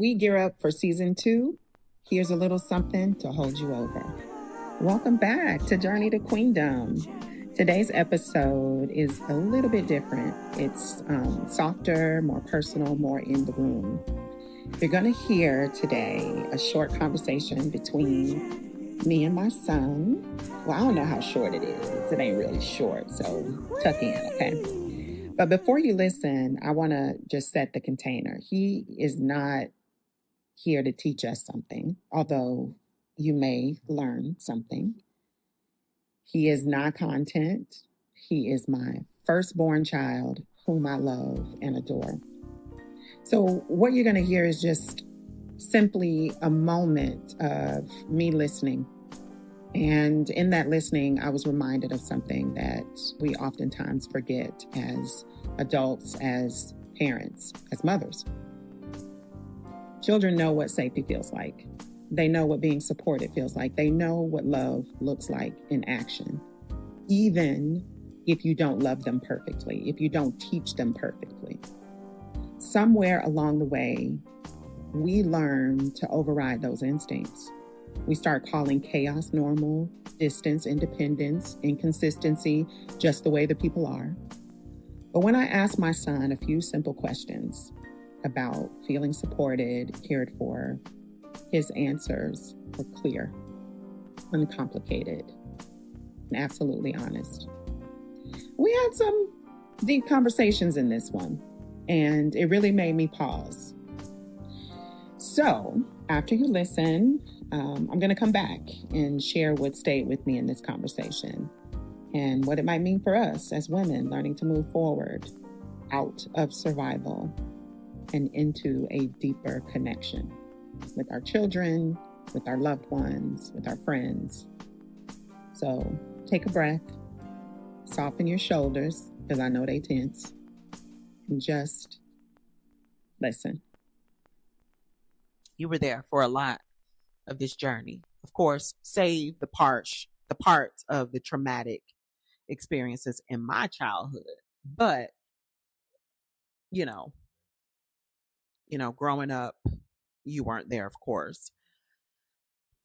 we gear up for season 2, here's a little something to hold you over. Welcome back to Journey to Queendom. Today's episode is a little bit different. It's softer, more personal, more in the room. You're going to hear today a short conversation between me and my son. Well, I don't know how short it is. It ain't really short, so tuck in, okay? But before you listen, I want to just set the container. He is not here to teach us something, although you may learn something. He is not content. He is my firstborn child, whom I love and adore. So, what you're going to hear is just simply a moment of me listening. And in that listening, I was reminded of something that we oftentimes forget as adults, as parents, as mothers. Children know what safety feels like. They know what being supported feels like. They know what love looks like in action, even if you don't love them perfectly, if you don't teach them perfectly. Somewhere along the way, we learn to override those instincts. We start calling chaos normal, distance, independence, inconsistency, just the way the people are. But when I asked my son a few simple questions about feeling supported, cared for, his answers were clear, uncomplicated, and absolutely honest. We had some deep conversations in this one, and it really made me pause. So, after you listen, I'm going to come back and share what stayed with me in this conversation and what it might mean for us as women learning to move forward out of survival and into a deeper connection with our children, with our loved ones, with our friends. So take a breath, soften your shoulders, because I know they tense, and just listen. You were there for a lot of this journey. Of course, save the parts of the traumatic experiences in my childhood. But, growing up, you weren't there, of course.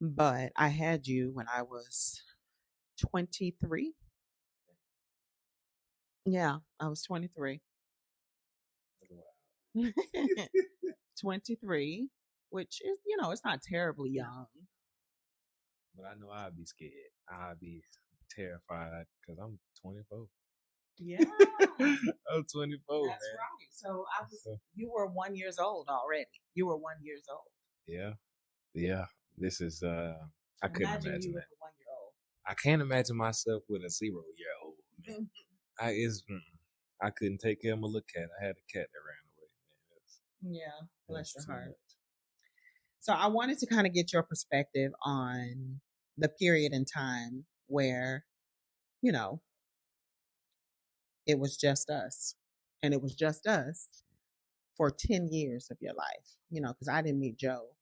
But I had you when I was 23. Yeah, I was 23. 23, which is, it's not terribly young. But I know I'd be scared. I'd be terrified because I'm 24. Yeah. I'm 24. That's man. right. So you were 1 year old already. You were 1 year old. Yeah. This is I couldn't imagine you that. with a 1 year old. I can't imagine myself with a 0-year-old. Man. I couldn't take care of my little cat. I had a cat that ran away. Man. Yeah, bless your heart. So I wanted to kind of get your perspective on the period in time where, it was just us. And it was just us for 10 years of your life, because I didn't meet Joe.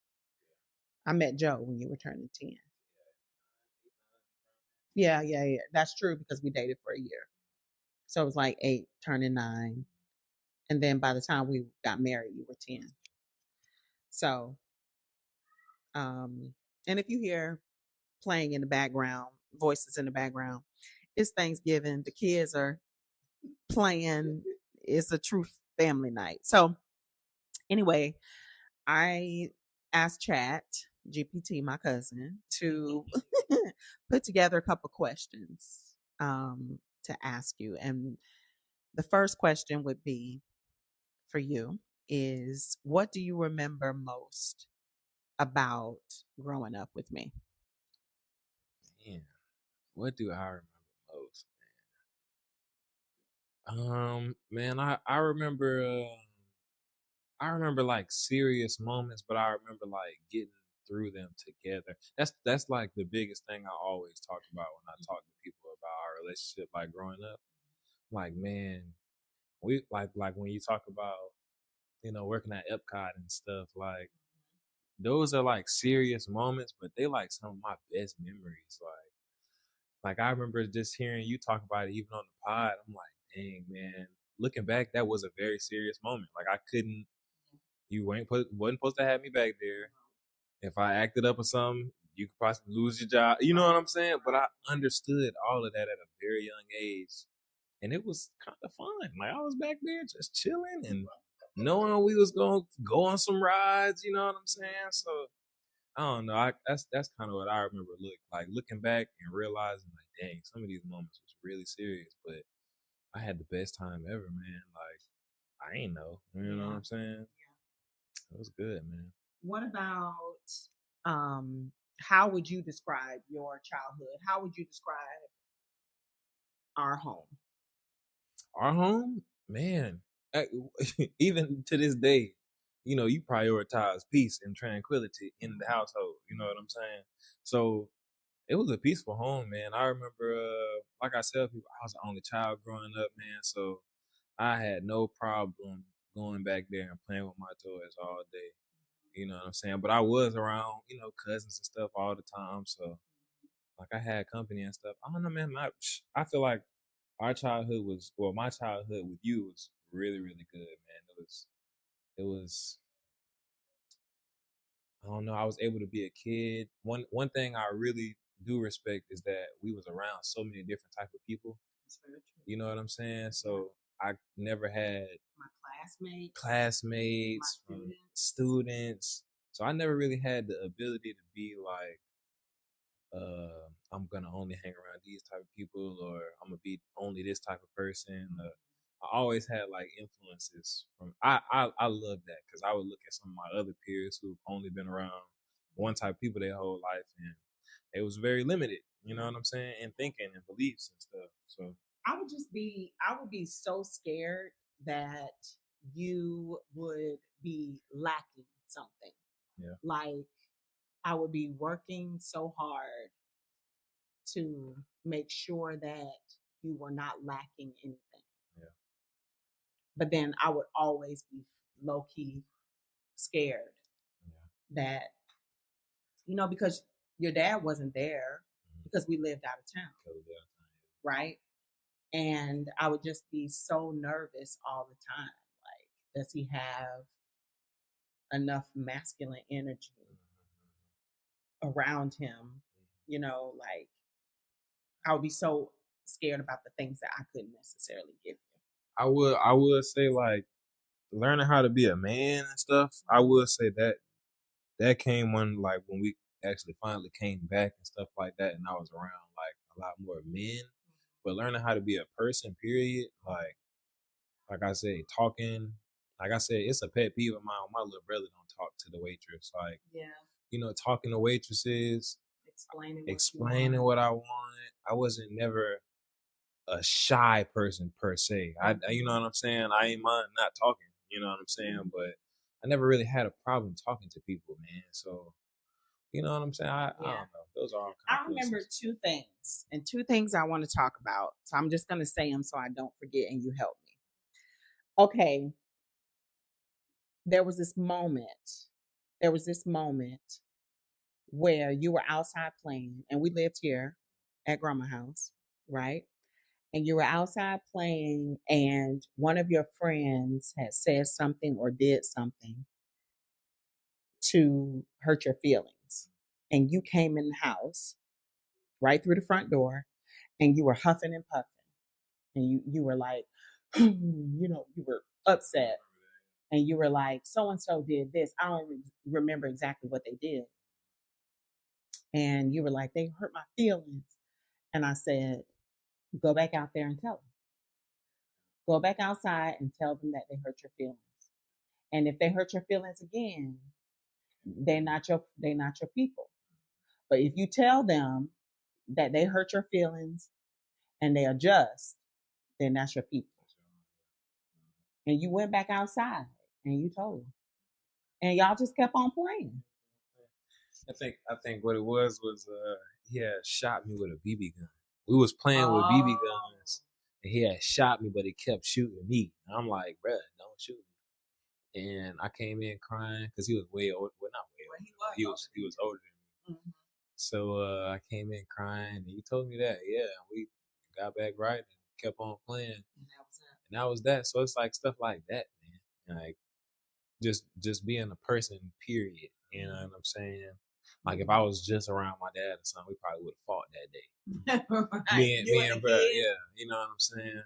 I met Joe when you were turning 10. Yeah. That's true because we dated for a year. So it was like 8 turning 9. And then by the time we got married, you were 10. So, and if you hear playing in the background, voices in the background, it's Thanksgiving. The kids are playing. It's a true family night. So anyway, I asked Chat GPT, my cousin, to put together a couple questions to ask you. And the first question would be for you is, what do you remember most about growing up with me? Man, what do I remember most? Man, I remember like serious moments, but I remember like getting through them together. That's like the biggest thing I always talk about when I talk to people about our relationship, like growing up. Like, man, we like when you talk about, working at EPCOT and stuff, like those are like serious moments, but they like some of my best memories. Like I remember just hearing you talk about it even on the pod. I'm like, dang man, looking back, that was a very serious moment. Like I couldn't You wasn't supposed to have me back there. If I acted up or something, you could possibly lose your job. You know what I'm saying? But I understood all of that at a very young age. And it was kind of fun. Like I was back there just chilling and knowing we was going to go on some rides. You know what I'm saying? So I don't know. That's kind of what I remember looking back and realizing like, dang, some of these moments was really serious, but I had the best time ever, man. Like I ain't know. You know what I'm saying? It was good, man. What about how would you describe your childhood? How would you describe our home? Our home, man. Even to this day, you prioritize peace and tranquility in the household. You know what I'm saying? So it was a peaceful home, man. I remember, like I said, I was the only child growing up, man. So I had no problem going back there and playing with my toys all day. You know what I'm saying? But I was around, cousins and stuff all the time. So like I had company and stuff. I don't know, man. I feel like my childhood with you was really, really good, man. It was. I don't know. I was able to be a kid. One thing I really do respect is that we was around so many different type of people. That's very true. You know what I'm saying? So I never had My classmates, classmates, my students. So I never really had the ability to be like, I'm gonna only hang around these type of people, or I'm gonna be only this type of person. I always had like influences from. I love that because I would look at some of my other peers who've only been around one type of people their whole life, and it was very limited. You know what I'm saying? In thinking and beliefs and stuff. So I would be so scared that you would be lacking something. yeah, Like I would be working so hard to make sure that you were not lacking anything. yeah, But then I would always be low key scared yeah. that, because your dad wasn't there because we lived out of town, right? And I would just be so nervous all the time. Like, does he have enough masculine energy around him? Like I would be so scared about the things that I couldn't necessarily give you. I would say like learning how to be a man and stuff. I would say that came when we actually finally came back and stuff like that, and I was around like a lot more men. But learning how to be a person, period. Like I said, talking. Like I said, it's a pet peeve of mine. My little brother don't talk to the waitress. Like, talking to waitresses, explaining what I want. I wasn't never a shy person per se. You know what I'm saying? I ain't mind not talking. You know what I'm saying? But I never really had a problem talking to people, man. So you know what I'm saying? I don't know. Those are all kind I remember two things I want to talk about. So I'm just going to say them so I don't forget and you help me. Okay. There was this moment. Where you were outside playing, and we lived here at Grandma's house, right? And you were outside playing, and one of your friends had said something or did something to hurt your feelings. And you came in the house right through the front door, and you were huffing and puffing. And you were like, you were upset. And you were like, so and so did this. I don't remember exactly what they did. And you were like, they hurt my feelings. And I said, go back out there and tell them. Go back outside and tell them that they hurt your feelings. And if they hurt your feelings again, they're not your people. But if you tell them that they hurt your feelings and they adjust, then that's your people. And you went back outside and you told them. And y'all just kept on playing. I think what it was he had shot me with a BB gun. We was playing with BB guns, and he had shot me, but he kept shooting me. And I'm like, bruh, don't shoot me. And I came in crying because he was way older. Well, not way older. He was older than me. Mm-hmm. So I came in crying, and he told me that, yeah, we got back right and kept on playing. And that was that. So it's like stuff like that, man. Like just being a person, period. You know what I'm saying? Like if I was just around my dad or something, we probably would have fought that day. Right. Me and bro, yeah, you know what I'm saying?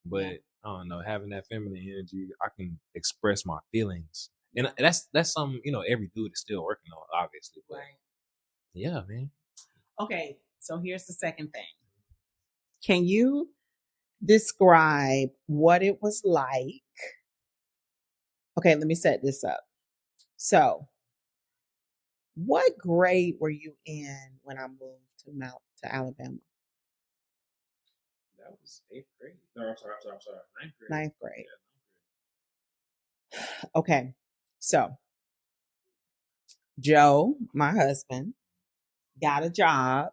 But I don't know, having that feminine energy, I can express my feelings. And that's something, every dude is still working on, obviously. But yeah, man. Okay, so here's the second thing. Can you describe what it was like? Okay, let me set this up. So, what grade were you in when I moved to Alabama? That was 8th grade. No, I'm sorry. 9th grade. 9th grade. Okay, so Joe, my husband, got a job.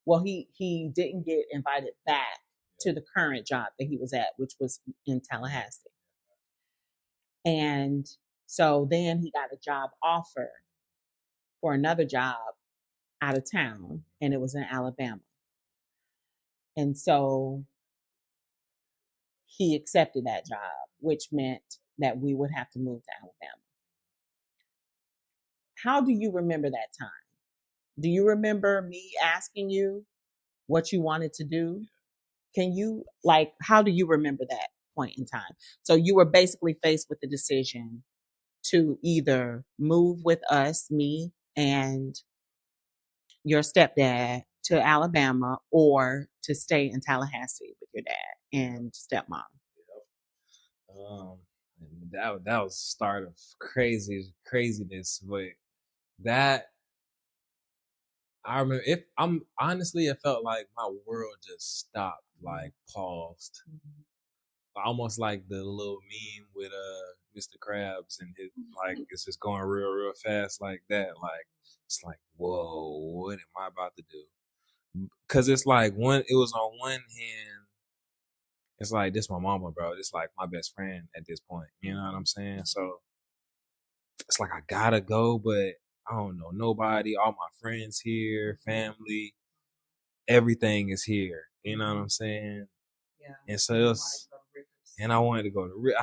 Well, he didn't get invited back to the current job that he was at, which was in Tallahassee. And so then he got a job offer for another job out of town, and it was in Alabama. And so he accepted that job, which meant that we would have to move to Alabama. How do you remember that time? Do you remember me asking you what you wanted to do? Can you, how do you remember that point in time? So you were basically faced with the decision to either move with us, me and your stepdad, to Alabama, or to stay in Tallahassee with your dad and stepmom. That was the start of craziness, but that I remember. If I'm honestly, it felt like my world just stopped, like paused, almost like the little meme with Mr. Krabs and his like it's just going real fast like that. Like it's like, whoa, what am I about to do? Because it's like it was on one hand, it's like this my mama, bro. This like my best friend at this point. You know what I'm saying? So it's like I gotta go, but I don't know nobody. All my friends here, family, everything is here. You know what I'm saying? Yeah. And so it was, and I wanted to go to.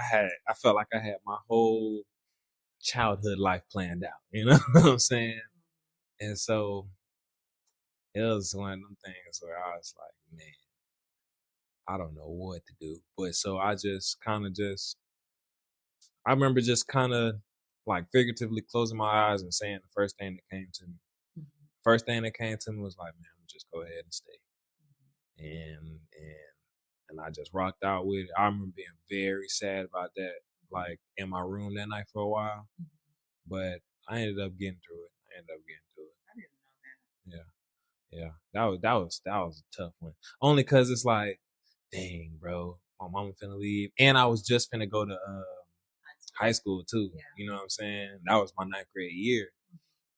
I felt like I had my whole childhood life planned out. You know what I'm saying? And so it was one of them things where I was like, man, I don't know what to do. But so I just kind of I remember just kind of like figuratively closing my eyes and saying the first thing that came to me. First thing that came to me was like, man, I'm just go ahead and stay. And I just rocked out with it. I remember being very sad about that, like in my room that night for a while. But I ended up getting through it. I didn't know that. Yeah. That was a tough one. Only because it's like, dang, bro, my mama finna leave, and I was just finna go to high school too. Yeah. You know what I'm saying? That was my 9th grade year,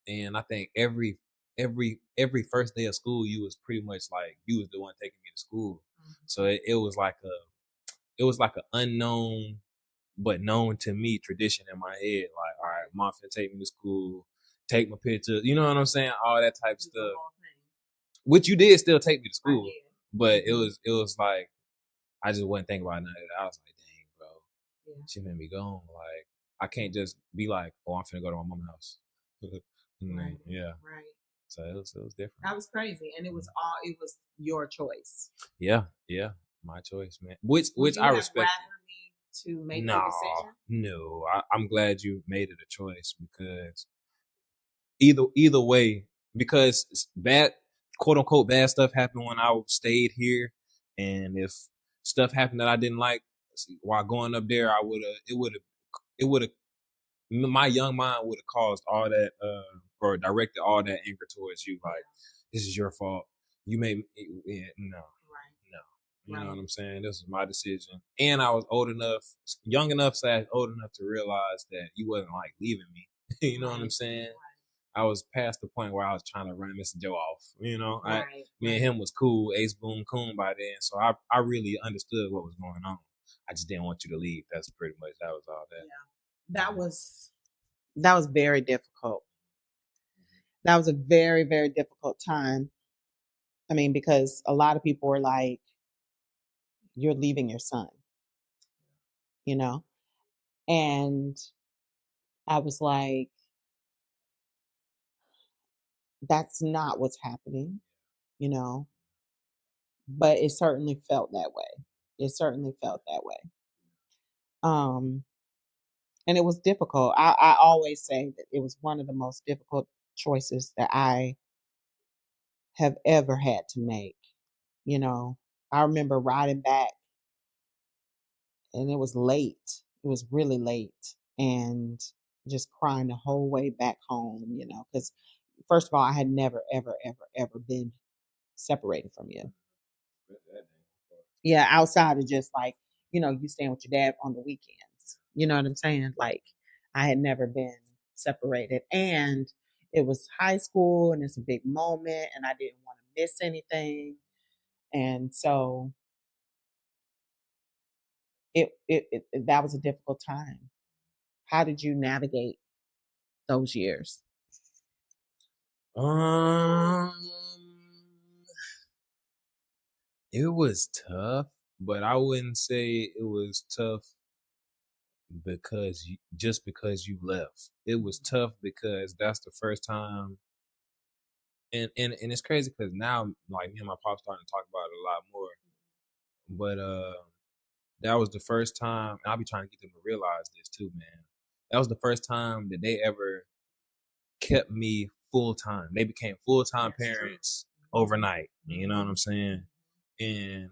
and I think every first day of school, you was pretty much like you was the one taking me to school. So it was like an unknown but known to me tradition in my head. Like, all right, mom finna take me to school, take my picture. You know what I'm saying? All that type of stuff. Which you did still take me to school, but it was like I just wasn't thinking about none of that. I was like, dang, bro, she made me go. Like I can't just be like, oh, I'm finna go to my mom's house. Right. Yeah. Right. So it was different. That was crazy, and it was your choice. Yeah, my choice, man. Which I respect. Me to make the decision? No, I'm glad you made it a choice because either way, because bad, quote unquote, bad stuff happened when I stayed here, and if stuff happened that I didn't like while going up there, it would have my young mind would have caused all that or directed all that anger towards you. Like, this is your fault. You made me. Yeah, no. You know what I'm saying? This was my decision. And I was young enough / old enough to realize that you wasn't like leaving me. You know what I'm saying? I was past the point where I was trying to run Mr. Joe off. You know, me and him was cool, ace boom coon by then. So I really understood what was going on. I just didn't want you to leave. That's pretty much, that was all that. Yeah. That was very difficult. That was a very, very difficult time. I mean, because a lot of people were like, you're leaving your son, you know? And I was like, that's not what's happening, you know, but it certainly felt that way. It certainly felt that way. Um, and it was difficult. I always say that it was one of the most difficult choices that I have ever had to make. You know, I remember riding back and it was late. It was really late and just crying the whole way back home, you know, because first of all, I had never, ever, ever, ever been separated from you. Yeah, outside of just like, you know, you staying with your dad on the weekends. You know what I'm saying? Like, I had never been separated. And it was high school and it's a big moment and I didn't want to miss anything. And so that was a difficult time. How did you navigate those years? Um, it was tough, but I wouldn't say it was tough just because you left. It was tough because that's the first time, and it's crazy because now like me and my pop starting to talk about it a lot more. But that was the first time, and I'll be trying to get them to realize this too, man. That was the first time that they ever kept me full time. They became full time parents overnight. You know what I'm saying? And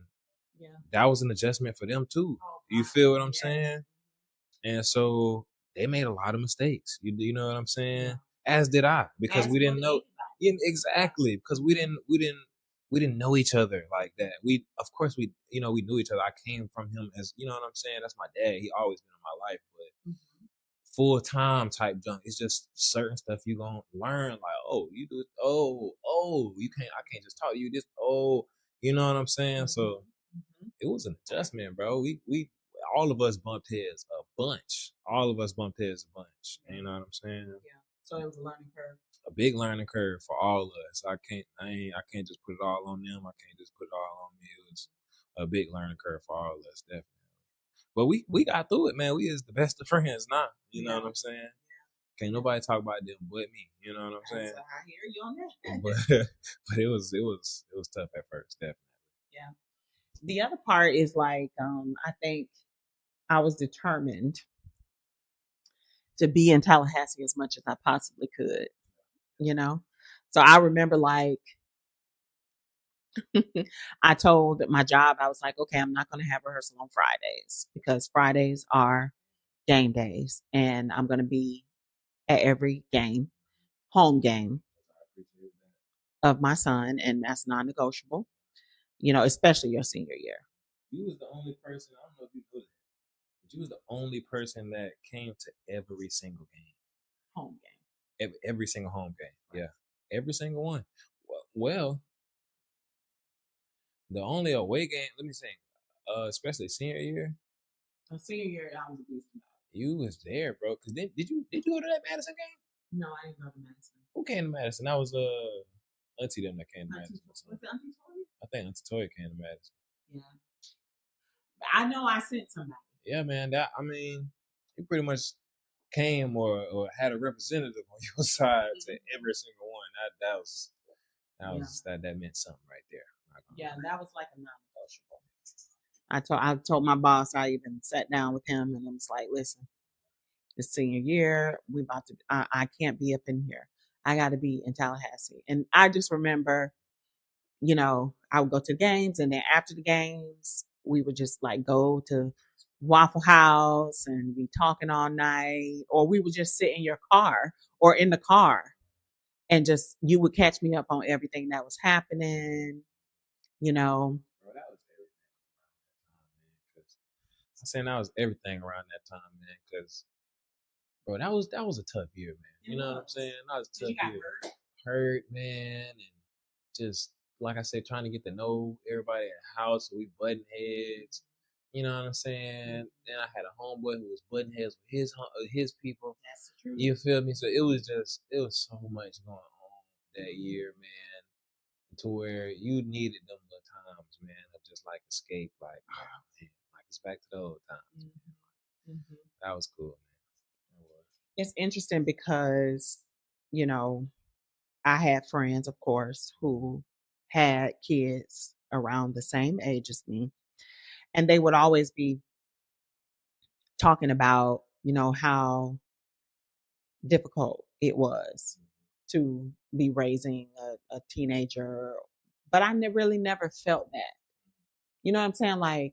that was an adjustment for them too. You feel what I'm saying? And so they made a lot of mistakes. You know what I'm saying? As did I, because we didn't know. Yeah, exactly, because we didn't know each other like that. We, of course, we knew each other. I came from him, as you know what I'm saying. That's my dad. He always been in my life, but full time type junk. It's just certain stuff you gonna learn. Like, oh, you do it. Oh, you can't. I can't just talk to you. This. Oh, you know what I'm saying. So it was an adjustment, bro. We all of us bumped heads a bunch. All of us bumped heads a bunch. You know what I'm saying? Yeah. So it was a learning curve. A big learning curve for all of us. I can't just put it all on them. I can't just put it all on me. It was a big learning curve for all of us, definitely. But we got through it, man. We is the best of friends now. You know what I'm saying? Can't nobody talk about them but me. You know what I'm saying? I hear you on that. but it was tough at first, definitely. Yeah. The other part is like, I think I was determined to be in Tallahassee as much as I possibly could, you know? So I remember like I told my job, I was like, okay, I'm not going to have rehearsal on Fridays because Fridays are game days and I'm going to be at every game, home game of my son. And that's non negotiable, you know, especially your senior year. You was the only person, I don't know if you knew that, but you was the only person that came to every single game. Home game. Every single home game. Right. Yeah. Every single one. Well, the only away game, let me say, especially senior year. Senior year, I was a beast about it. You was there, bro. Cause did you go to that Madison game? No, I didn't go to Madison. Who came to Madison? That was Auntie them that came to Madison. Was it Auntie Toya? I think Auntie Toya came to Madison. Yeah. But I know I sent somebody. Yeah, man. He pretty much came or had a representative on your side to every single one. That meant something right there. Yeah, that was like a non-negotiable. I told my boss, I even sat down with him and I was like, listen, it's senior year. I can't be up in here. I got to be in Tallahassee. And I just remember, you know, I would go to the games and then after the games, we would just like go to Waffle House and be talking all night, or we would just sit in your car or in the car and just, you would catch me up on everything that was happening, you know. Bro, that was everything around that time, man. I'm saying that was everything around that time, man. Because, bro, that was a tough year, man. You know what I'm saying? That was a tough year. Hurt, man, and just like I said, trying to get to know everybody at the house. So we button heads. You know what I'm saying? Then I had a homeboy who was button heads with his people. That's true. You feel me? So it was so much going on that year, man, to where you needed them little times, man, of just like escape, like, oh man, like it's back to the old times. Mm-hmm. That was cool, man. It's interesting because, you know, I had friends, of course, who had kids around the same age as me, and they would always be talking about, how difficult it was to be raising a teenager. But I really never felt that. You know what I'm saying? Like,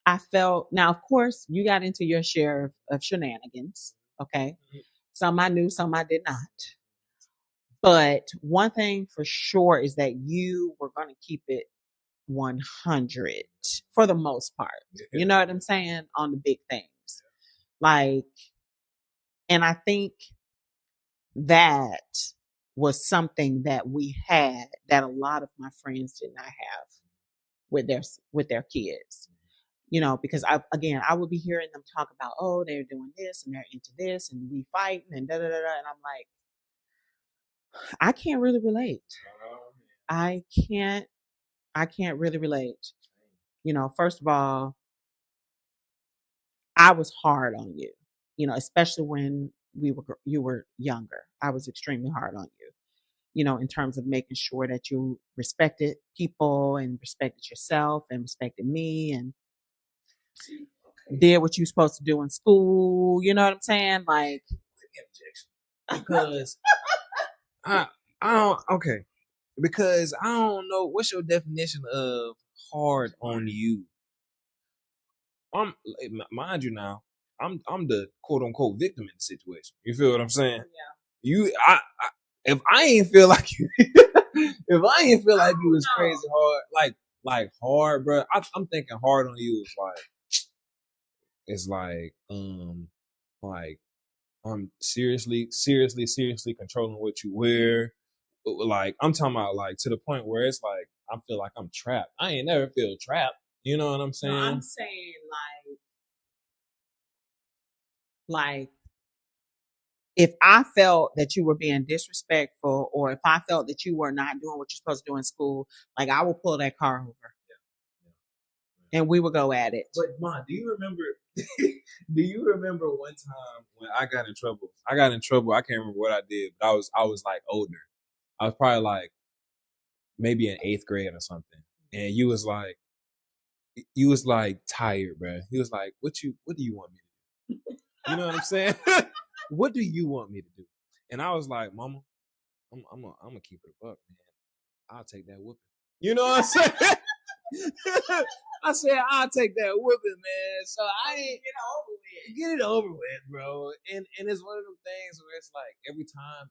I felt, now, of course, you got into your share of shenanigans. Okay. Some I knew, some I did not. But one thing for sure is that you were going to keep it 100 for the most part. You know what I'm saying? On the big things. Like, and I think that was something that we had that a lot of my friends did not have with their kids. Because I would be hearing them talk about, oh, they're doing this and they're into this and we fighting and da da da da, and I'm like, I can't really relate. I can't really relate. First of all, I was hard on you. Especially when you were younger. I was extremely hard on you. In terms of making sure that you respected people and respected yourself and respected me and did what you're supposed to do in school. You know what I'm saying? Like, Because I don't okay. Because I don't know what's your definition of hard on you. Mind you now, I'm the quote unquote victim in the situation. You feel what I'm saying? Yeah. If I ain't feel like you, if I ain't feel like you was crazy hard, like hard, bro. I'm thinking hard on you is like I'm seriously controlling what you wear. Like I'm talking about like to the point where it's like I feel like I'm trapped. I ain't never feel trapped. You know what I'm saying? No, I'm saying like if I felt that you were being disrespectful or if I felt that you were not doing what you're supposed to do in school, like I would pull that car over. And we would go at it. But Mom, do you remember? Do you remember one time when I got in trouble? I got in trouble. I can't remember what I did, but I was like older. I was probably like maybe in 8th grade or something, and you was like tired, bro. He was like, what do you want me to do? You know what I'm saying? What do you want me to do? And I was like, Mama, I'm gonna keep it a buck, man. I'll take that whooping. You know what I'm saying? I said I'll take that whooping, man. So I ain't get it over with, bro. And it's one of them things where it's like every time,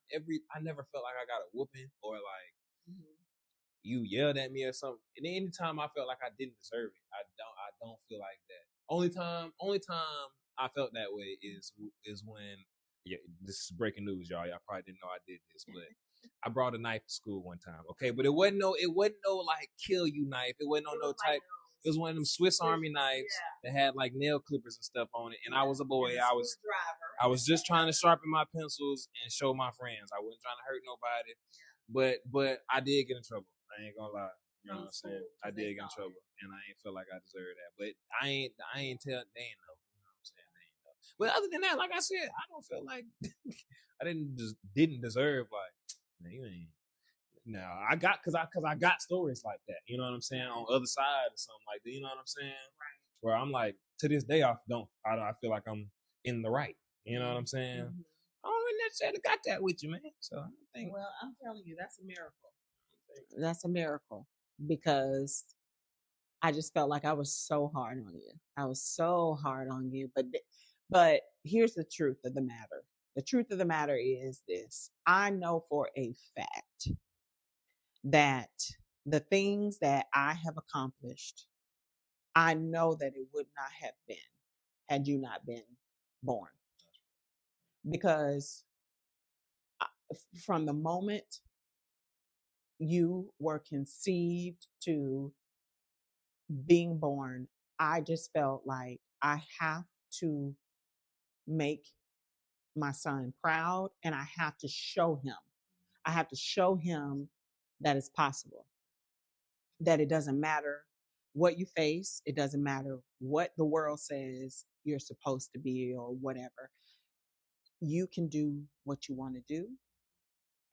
I never felt like I got a whooping or like you yelled at me or something. And anytime I felt like I didn't deserve it, I don't feel like that. Only time I felt that way is when this is breaking news, y'all. Y'all probably didn't know I did this, but I brought a knife to school one time. Okay, but it wasn't no like kill you knife. It wasn't no type. It was one of them Swiss Army knives that had like nail clippers and stuff on it. And I was a boy. I was just trying to sharpen my pencils and show my friends. I wasn't trying to hurt nobody. But I did get in trouble. I ain't gonna lie. You know what I'm saying? I did get in trouble, and I ain't feel like I deserved that. But I ain't tell they ain't know. You know what I'm saying? They ain't know. But other than that, like I said, I don't feel like I didn't deserve like man, you ain't. No, I got because I got stories like that. You know what I'm saying? On other side or something like that. You know what I'm saying? Right. Where I'm like to this day I feel like I'm in the right. You know what I'm saying? I don't necessarily got that with you, man. So I think. Well, I'm telling you, that's a miracle. That's a miracle because I just felt like I was so hard on you. I was so hard on you. But here's the truth of the matter. The truth of the matter is this. I know for a fact that the things that I have accomplished, I know that it would not have been had you not been born. Because from the moment you were conceived to being born, I just felt like I have to make my son proud and I have to show him. I have to show him that it's possible, that it doesn't matter what you face, it doesn't matter what the world says you're supposed to be or whatever. you can do what you want to do.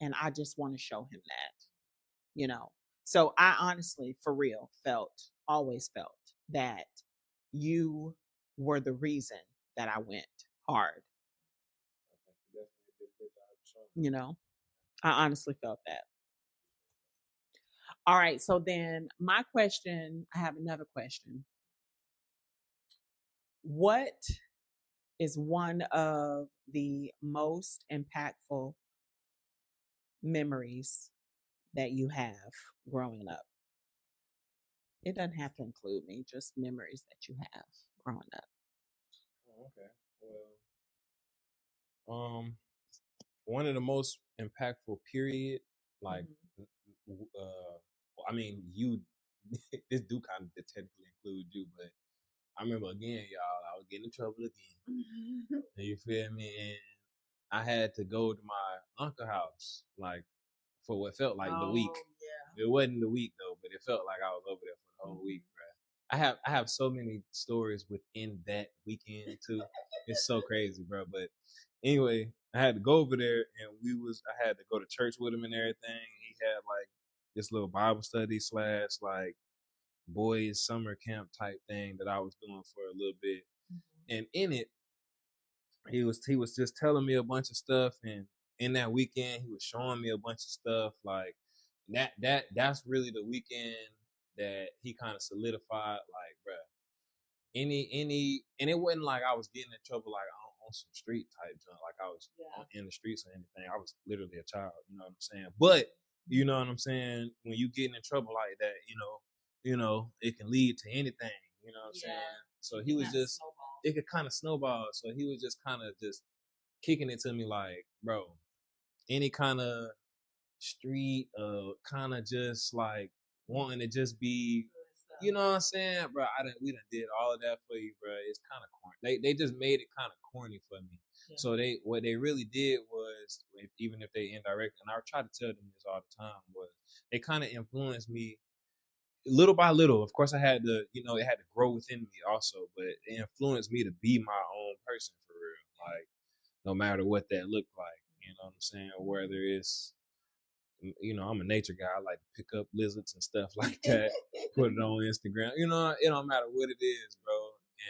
And I just want to show him that, you know. So I honestly, for real, always felt that you were the reason that I went hard, you know. I honestly felt that. All right. So then my question, I have another question. What is one of the most impactful memories that you have growing up? It doesn't have to include me, just memories that you have growing up. Oh, okay. Well, one of the most impactful period, like, I mean, you, this do kind of technically include you, but I remember again, y'all, I was getting in trouble again. You feel me? And I had to go to my uncle's house, like, for what felt like the week. Yeah. It wasn't the week though, but it felt like I was over there for the whole week, bro. I have so many stories within that weekend too. It's so crazy, bro. But anyway, I had to go over there, and I had to go to church with him and everything. He had like this little Bible study / like boys summer camp type thing that I was doing for a little bit. And in it, he was just telling me a bunch of stuff, and in that weekend he was showing me a bunch of stuff. Like that's really the weekend that he kind of solidified, like, bruh, any and it wasn't like I was getting in trouble like on some street type junk, like I was in the streets or anything. I was literally a child, you know what I'm saying? But you know what I'm saying, when you getting in trouble like that, you know, it can lead to anything, you know what I'm saying? So he was just it could kind of snowball. So he was just kind of just kicking it to me like, bro, any kind of street, kind of just like wanting to just be, you know what I'm saying, bro? We done did all of that for you, bro. It's kind of corny. They just made it kind of corny for me. Yeah. So what they really did was, even if they indirect, and I try to tell them this all the time, was they kind of influenced me little by little. Of course, I had to, it had to grow within me also, but it influenced me to be my own person for real. Like, no matter what that looked like, you know what I'm saying? Whether it's, I'm a nature guy. I like to pick up lizards and stuff like that, put it on Instagram. It don't matter what it is, bro.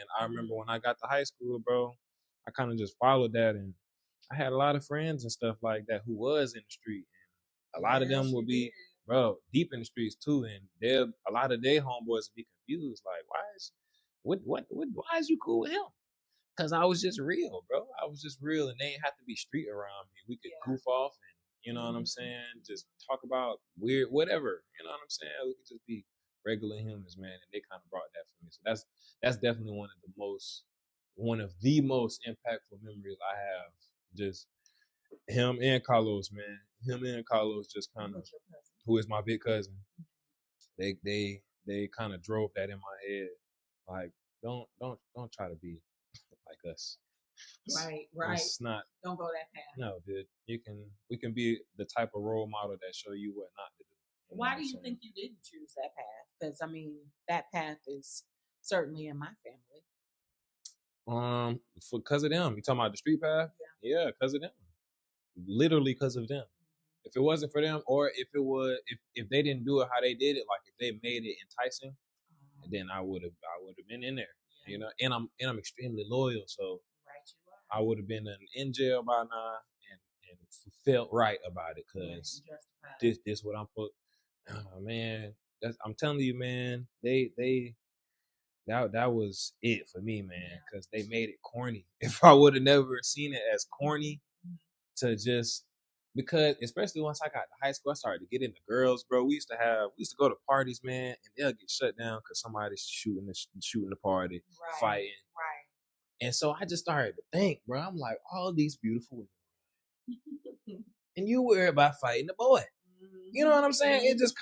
And I remember when I got to high school, bro, I kind of just followed that, and I had a lot of friends and stuff like that who was in the street, and a lot of them would be, bro, deep in the streets too, and a lot of their homeboys would be confused, like, why is you cool with him? Because I was just real, bro. I was just real, and they didn't have to be street around me. We could goof off, and you know what I'm saying, just talk about weird whatever. You know what I'm saying? We could just be regular humans, man. And they kind of brought that for me. So that's definitely one of the most impactful memories I have. Just him and Carlos, man. Him and Carlos just kind of, who is my big cousin. They kind of drove that in my head. Like, don't try to be like us. Right. It's not. Don't go that path. No, dude. We can be the type of role model that show you what not to do. Why do you think you didn't choose that path? Because I mean, that path is certainly in my family. Because of them. You talking about the street path? Yeah, because of them. Literally because of them. If it wasn't for them, or if they didn't do it how they did it, like if they made it enticing, then I would have been in there. You know, and I'm extremely loyal, so I would have been in jail by now and felt right about it, because this what I'm put. Oh, man, I'm telling you, man, that was it for me, man, because they made it corny. If I would have never seen it as corny, to just, because especially once I got to high school, I started to get into girls, bro. We used to go to parties, man, and they'll get shut down because somebody's shooting the party, fighting. Right. And so I just started to think, bro, I'm like, all these beautiful women, and you worry about fighting the boy. You know what I'm saying? It just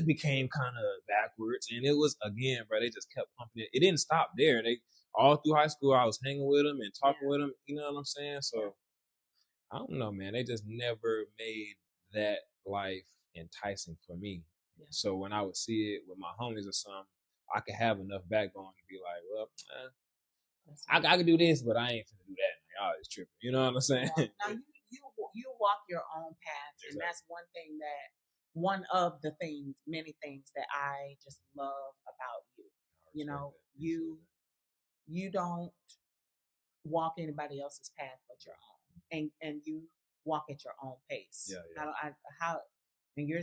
became kind of backwards, and it was, again, bro, they just kept pumping it. It didn't stop there. They all through high school, I was hanging with them and talking with them. You know what I'm saying? So I don't know, man. They just never made that life enticing for me. Yeah. So when I would see it with my homies or something, I could have enough backbone to be like, well, I could do this, but I ain't finna do that. y'all is tripping. You know what I'm saying? Yeah. Now you walk your own path, and that's one thing one of the things, many things that I just love about you. You know, you don't walk anybody else's path but your own, and you walk at your own pace. Yeah. And you're,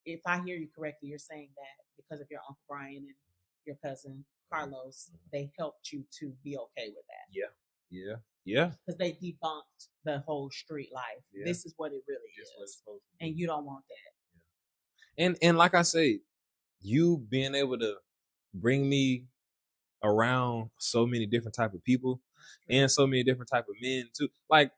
if I hear you correctly, you're saying that because of your Uncle Brian and your cousin Carlos, they helped you to be okay with that. Yeah. Because they debunked the whole street life. Yeah. This is what it really is, and you don't want that. Yeah. And like I say, you being able to bring me around so many different type of people and so many different type of men too. Like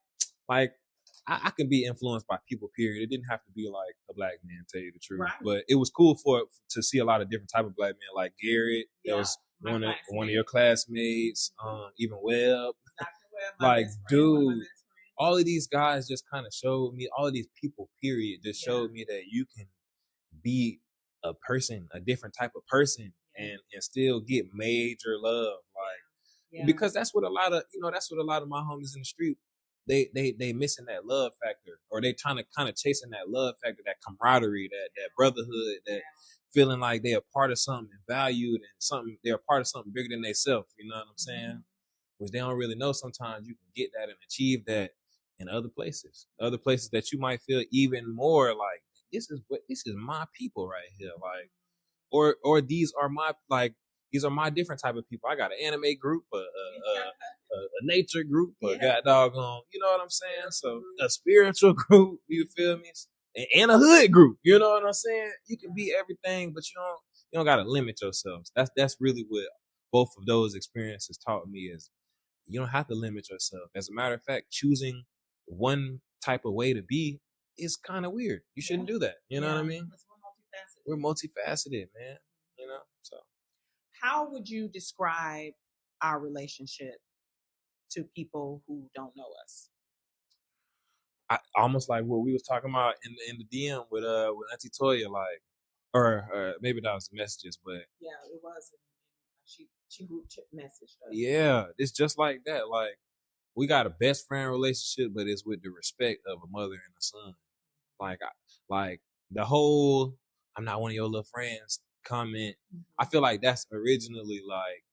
I can be influenced by people, period. It didn't have to be like a black man, tell you the truth. Right. But it was cool to see a lot of different type of black men, like Garrett. That was one of your classmates, even Webb. Like, dude, all of these guys just kind of showed me, all of these people, period, just showed me that you can be a person, a different type of person, and still get major love. Like, because that's what a lot of my homies in the street, they missing that love factor, or they trying to kind of chasing that love factor, that camaraderie, that brotherhood, that feeling like they're a part of something valued and they're a part of something bigger than themselves. You know what I'm saying? Which they don't really know. Sometimes you can get that and achieve that in other places that you might feel even more like, this is my people right here. Like, or these are my different type of people. I got an anime group, a nature group, a god doggone, you know what I'm saying? So a spiritual group, you feel me? And a hood group, you know what I'm saying? You can be everything, but you don't gotta limit yourselves. That's really what both of those experiences taught me, is you don't have to limit yourself. As a matter of fact, choosing one type of way to be is kind of weird. You shouldn't do that. You know what I mean? We're multifaceted, man. You know? So how would you describe our relationship to people who don't know us? Almost like what we was talking about in the DM with Auntie Toya, like, or maybe that was the messages, but it was. She group messaged us. Yeah, it's just like that. Like, we got a best friend relationship, but it's with the respect of a mother and a son. Like the whole "I'm not one of your little friends" comment. I feel like that's originally like,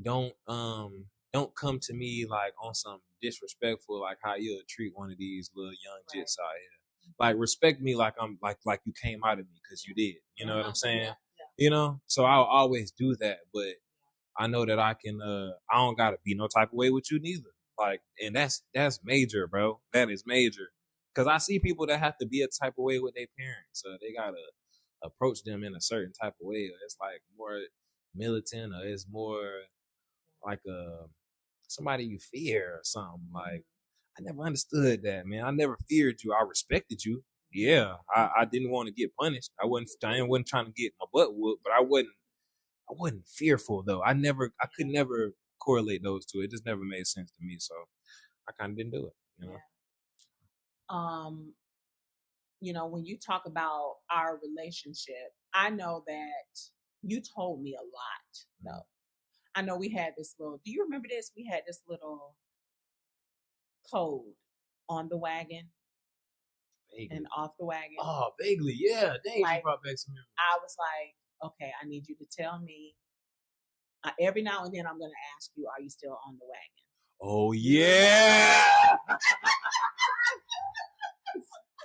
don't come to me like on some disrespectful, like how you'll treat one of these little young jits out here. Like, respect me like I'm like you came out of me, because you did. You know what I'm saying? Yeah. You know, so I'll always do that, but I know that I can. I don't gotta be no type of way with you neither. Like, and that's major, bro. That is major. Cause I see people that have to be a type of way with their parents, so they gotta approach them in a certain type of way. It's like more militant, or it's more like somebody you fear or something. Like, I never understood that, man. I never feared you. I respected you. Yeah, I didn't want to get punished. I wasn't trying to get my butt whooped, but I wasn't fearful though. I could never correlate those two. It just never made sense to me. So I kind of didn't do it, you know? You know, when you talk about our relationship, I know that you told me a lot though. I know we had this little, do you remember this? We had this little code on the wagon. Vaguely. And off the wagon. Oh, vaguely. Yeah. Dang, like, you brought back some memories. I was like, okay, I need you to tell me. Every now and then I'm going to ask you, are you still on the wagon? Oh, yeah.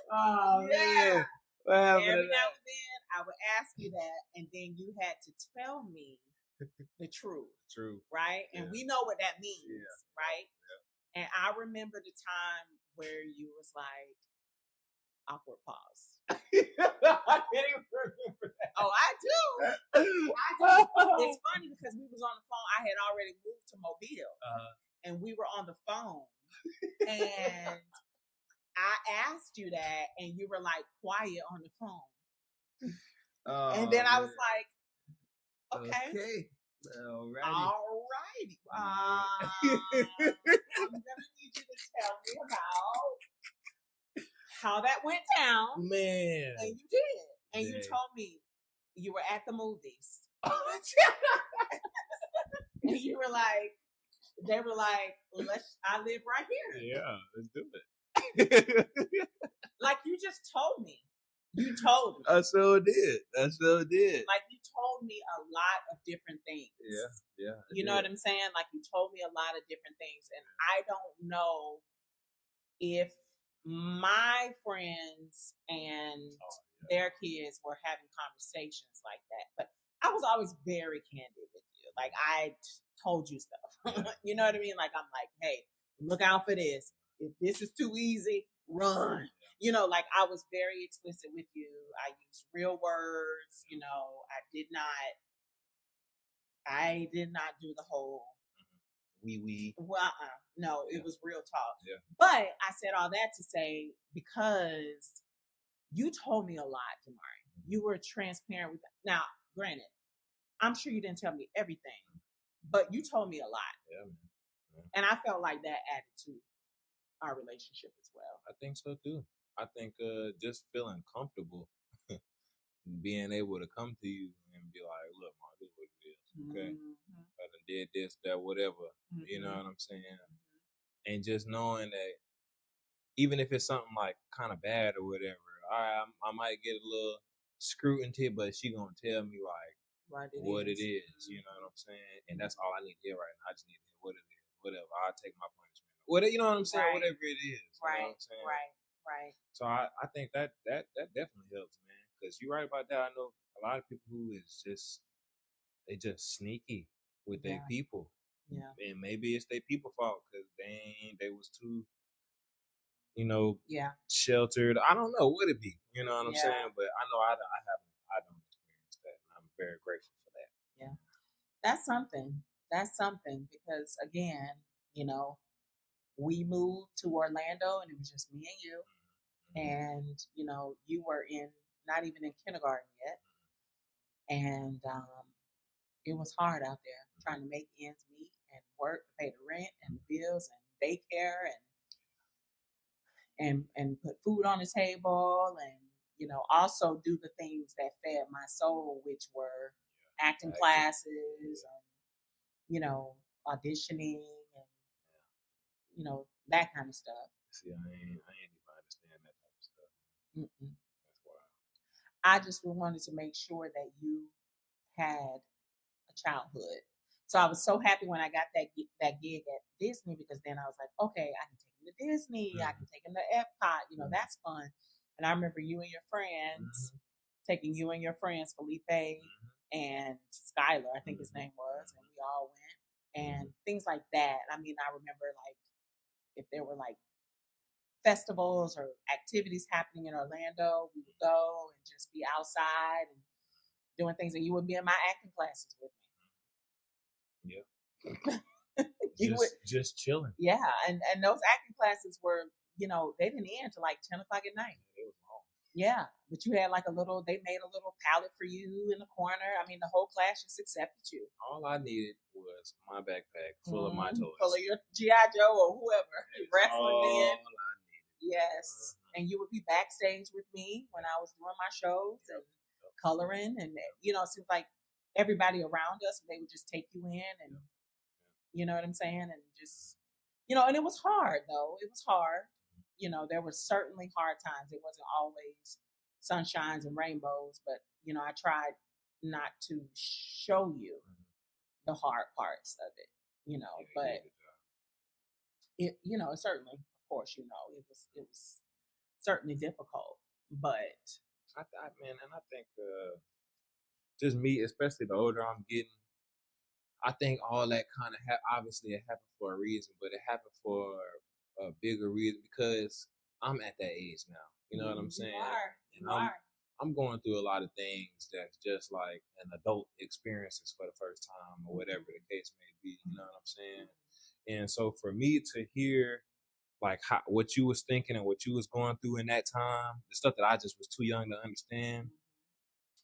Oh, yeah. Man. Every now and then I would ask you that, and then you had to tell me the truth. True. Right? And we know what that means, right? Yeah. And I remember the time where you was like, awkward pause. I can't even remember that. Oh, I do. It's funny because we was on the phone. I had already moved to Mobile, and we were on the phone, and I asked you that, and you were like quiet on the phone. And then I was like, okay. Alrighty. I'm gonna need you to tell me about how that went down. Man. And you did. And you told me you were at the movies. And you were like, they were like, I live right here. Yeah, let's do it. Like you just told me. You told me. I so did. Like you told me a lot of different things. Yeah. You know what I'm saying? Like you told me a lot of different things. And I don't know if my friends and their kids were having conversations like that. But I was always very candid with you. Like I told you stuff. You know what I mean? Like I'm like, hey, look out for this. If this is too easy, run. You know, like I was very explicit with you. I used real words. You know, I did not do the whole wee. Well, no, it was real talk. Yeah. But I said all that to say because you told me a lot, Damari. You were transparent with. Now, granted, I'm sure you didn't tell me everything, but you told me a lot. Yeah. And I felt like that added to our relationship as well. I think so too. I think just feeling comfortable, being able to come to you and be like, look, Mom, this is what it is. Okay. I done did this, that, whatever. You know what I'm saying? And just knowing that even if it's something like kind of bad or whatever, I might get a little scrutiny, but she gonna tell me like what it is. You know what I'm saying? And that's all I need to hear right now. I just need to hear what it is. Whatever. I'll take my punishment. Whatever, you know what I'm saying? Right. Whatever it is. You know what I'm saying? Right. So I think that definitely helps, man. Because you're right about that. I know a lot of people who is just they just sneaky with their people. Yeah. And maybe it's their people fault because they was too, sheltered. I don't know what it be. You know what I'm saying? But I know I don't experience that. And I'm very grateful for that. Yeah. That's something because again, we moved to Orlando and it was just me and you. And, you were not even in kindergarten yet. And it was hard out there trying to make ends meet and work, pay the rent and the bills and daycare and put food on the table and, also do the things that fed my soul, which were acting classes and, auditioning and, that kind of stuff. See, I ain't even understand that type of stuff. Mm-mm. That's wild. I just wanted to make sure that you had a childhood. So I was so happy when I got that gig at Disney because then I was like, okay, I can take him to Disney. I can take him to EPCOT. That's fun. And I remember you and your friends, taking you and your friends, Felipe and Skylar, I think his name was, and we all went. And things like that. I mean, I remember like if there were like festivals or activities happening in Orlando, we would go and just be outside and doing things, and you would be in my acting classes with me. Yeah. just chilling. Yeah, and those acting classes were, they didn't end till like 10 o'clock at night. It was long. Yeah, but you had like they made a little pallet for you in the corner. I mean, the whole class just accepted you. All I needed was my backpack full of my toys. Full of your G.I. Joe or whoever. Wrestling in. Yes. And you would be backstage with me when I was doing my shows and coloring. And, it seems like everybody around us, they would just take you in and, you know what I'm saying? And just, and it was hard though. It was hard. There were certainly hard times. It wasn't always sunshines and rainbows, but, I tried not to show you the hard parts of it, but it, certainly, of course, it was certainly difficult, but I think just me, especially the older I'm getting, I think all that kind of obviously it happened for a reason, but it happened for a bigger reason because I'm at that age now. You know what I'm saying? You are. I'm going through a lot of things that's just like an adult experiences for the first time or whatever the case may be. You know what I'm saying? And so for me to hear like what you was thinking and what you was going through in that time, the stuff that I just was too young to understand,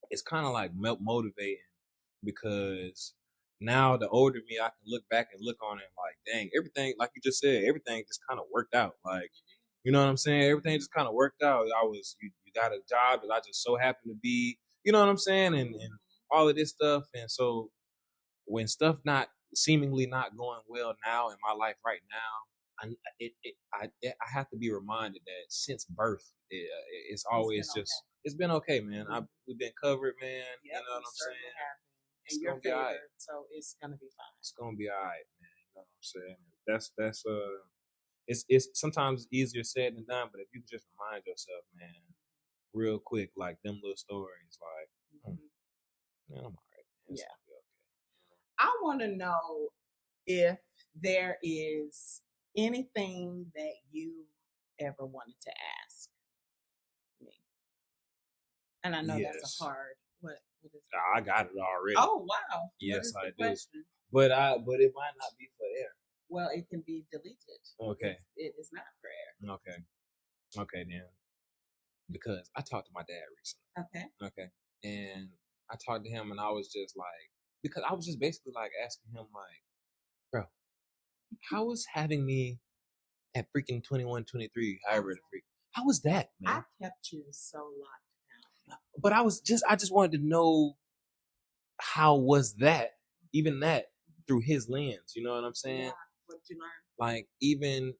it's kind of like motivating because now the older me, I can look back and look on it like, dang, everything, like you just said, everything just kind of worked out. Like, you know what I'm saying? Everything just kind of worked out. You got a job that I just so happened to be, you know what I'm saying? And all of this stuff. And so when stuff not seemingly not going well now in my life right now, I have to be reminded that since birth, it's always just it's been okay, man. We've been covered, man. Yep, you know what I'm saying? And you're favored, so it's gonna be fine. It's gonna be all right, man. You know what I'm saying? That's it's sometimes easier said than done, but if you just remind yourself, man, real quick, like them little stories, like, man, I'm all right. It's gonna be okay. I want to know if there is anything that you ever wanted to ask me. And I know that's a hard. What is that? I got it already. Oh wow! Yes, I do. Question? But it might not be for air. Well, it can be deleted. Okay. It is not for air. Okay then. Because I talked to my dad recently. Okay. And I talked to him, and I was just like, because I was just basically like asking him, like, bro, how was having me at freaking 21, 23, however the freak? How was that, man? I kept you so locked down. But I just wanted to know, how was that, even that, through his lens, you know what I'm saying? Yeah. What did you learn? Like even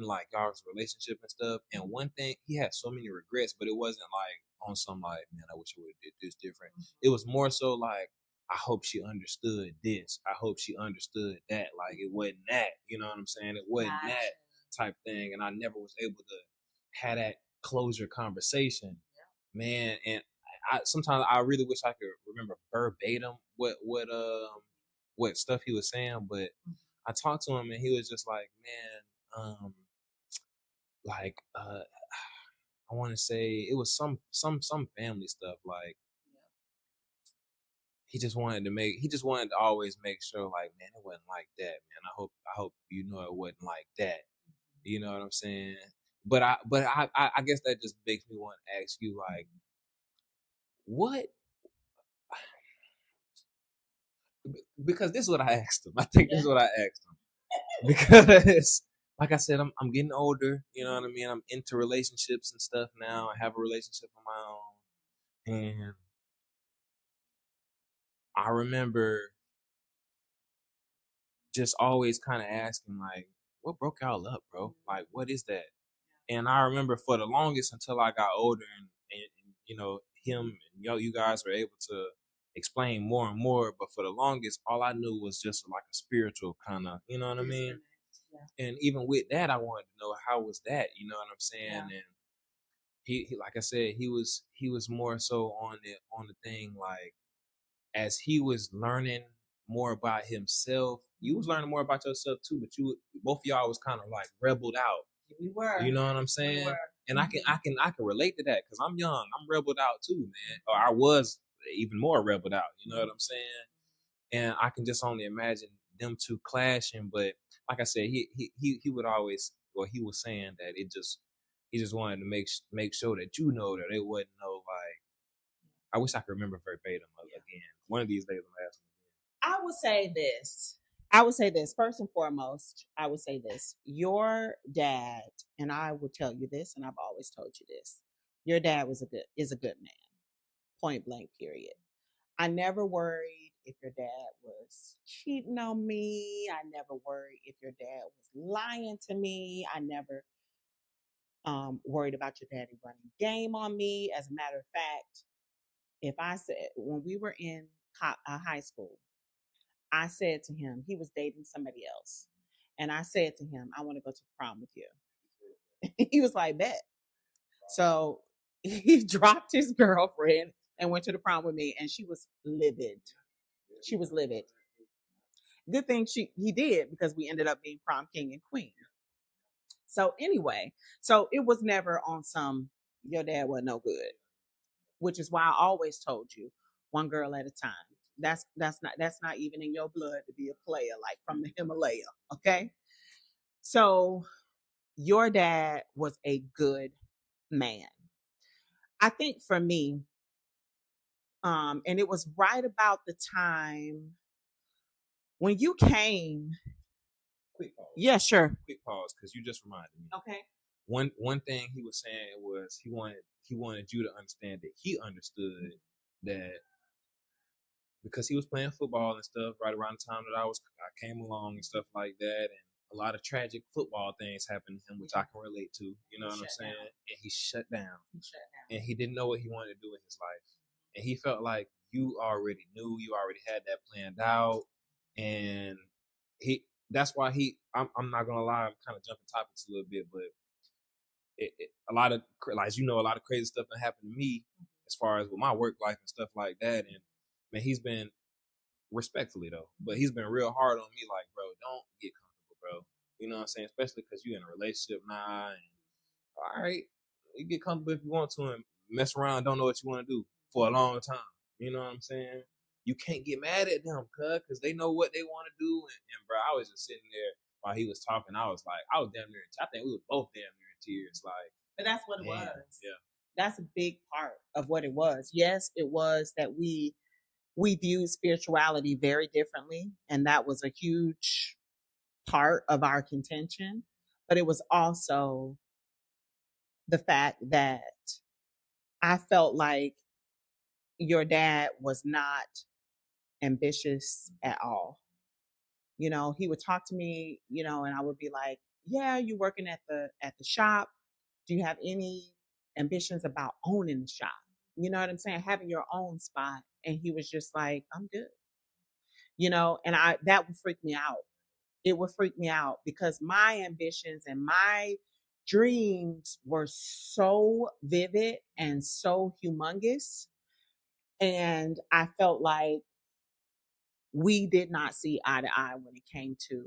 like our relationship and stuff. And one thing, he had so many regrets, but it wasn't like on some like, man, I wish I would have did this different. It was more so like, I hope she understood this. I hope she understood that. Like it wasn't that, you know what I'm saying? It wasn't that type thing. And I never was able to have that closure conversation, man. And sometimes I really wish I could remember verbatim what stuff he was saying, but I talked to him and he was just like, man, I want to say it was some family stuff. Like he just wanted to always make sure, like, man, it wasn't like that, man. I hope you know it wasn't like that. You know what I'm saying? But I guess that just makes me want to ask you, like, what? Because this is what I asked him. I think this is what I asked him. Because like I said, I'm getting older, you know what I mean? I'm into relationships and stuff now. I have a relationship of my own. And I remember just always kind of asking, like, what broke y'all up, bro? Like, what is that? And I remember for the longest until I got older and you know, him and you guys were able to explain more and more. But for the longest, all I knew was just like a spiritual kind of, you know what I mean? And even with that, I wanted to know, how was that? You know what I'm saying? Yeah. And he, like I said, he was more so on the thing, like, as he was learning more about himself, you was learning more about yourself too. But both of y'all was kind of like rebelled out. We were. You know what I'm saying? And I can relate to that because I'm young. I'm rebelled out too, man. Or I was even more rebelled out. You know what I'm saying? And I can just only imagine them two clashing. But like I said, he would always, or he was saying that he just wanted to make sure that you know that it wasn't no, like, I wish I could remember verbatim again. One of these days I'm asking. I would say this first and foremost. I would say this: your dad, and I will tell you this, and I've always told you this. Your dad is a good man. Point blank. Period. I never worried if your dad was cheating on me. I never worried if your dad was lying to me. I never worried about your daddy running game on me. As a matter of fact, if I said, when we were in high school, I said to him, he was dating somebody else. And I said to him, I want to go to prom with you. He was like, bet. So he dropped his girlfriend and went to the prom with me, and she was livid. She was livid. Good thing he did, because we ended up being prom king and queen. So anyway, so it was never on some, your dad wasn't no good, which is why I always told you, one girl at a time. That's not even in your blood to be a player, like from the Himalaya. Okay. So your dad was a good man. I think for me, and it was right about the time when you came. Quick pause. Yeah, sure. Quick pause, because you just reminded me. Okay. One thing he was saying was he wanted you to understand that he understood that, because he was playing football and stuff right around the time that I came along and stuff like that, and a lot of tragic football things happened to him, which I can relate to. You know what I'm saying? And he shut down. And he didn't know what he wanted to do in his life, and he felt like you already knew, you already had that planned out, and that's why I'm not gonna lie, I'm kind of jumping topics a little bit, but a lot of, like, a lot of crazy stuff that happened to me as far as with my work life and stuff like that. And man, he's been, respectfully though, but he's been real hard on me, like, bro, don't get comfortable, bro. You know what I'm saying? Especially because you're in a relationship now, and all right, you get comfortable if you want to, and mess around, don't know what you want to do for a long time. You know what I'm saying? You can't get mad at them, because they know what they want to do. And bro, I was just sitting there while he was talking. I was damn near, I think we were both damn near in tears. Like, but that's what it was. Yeah. That's a big part of what it was. Yes, it was that we viewed spirituality very differently, and that was a huge part of our contention. But it was also the fact that I felt like your dad was not ambitious at all. You know, he would talk to me, you know, and I would be like, yeah, you working at the shop. Do you have any ambitions about owning the shop? You know what I'm saying? Having your own spot. And he was just like, I'm good. You know, and that would freak me out. It would freak me out because my ambitions and my dreams were so vivid and so humongous. And I felt like we did not see eye to eye when it came to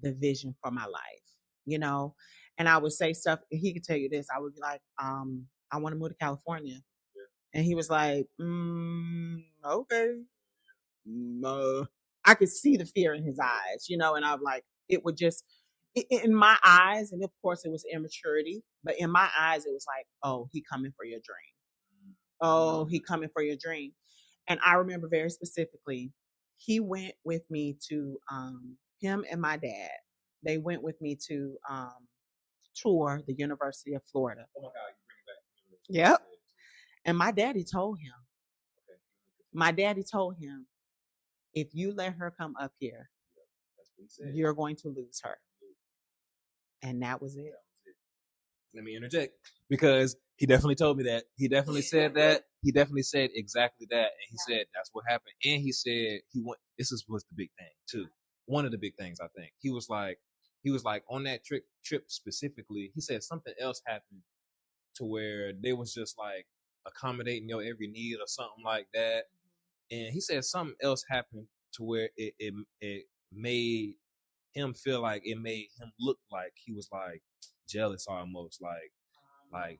the vision for my life, you know? And I would say stuff, he could tell you this. I would be like, I want to move to California. And he was like, okay. I could see the fear in his eyes, you know, and I'm like, it would just, in my eyes, and of course it was immaturity, but in my eyes, it was like, oh, he coming for your dream. Oh, he coming for your dream. And I remember very specifically, he went with me to, him and my dad, they went with me to tour the University of Florida. Oh my God, you bring it back. Yep. And my daddy told him, if you let her come up here, you're going to lose her. And that was it. Let me interject, because he definitely told me that. He definitely said that. He definitely said exactly that. And he said that's what happened. And he said was the big thing too. One of the big things, I think. He was like on that trip specifically, he said something else happened to where they was just like accommodating your every need or something like that. And he said something else happened to where it made him feel like, it made him look like he was like jealous almost, like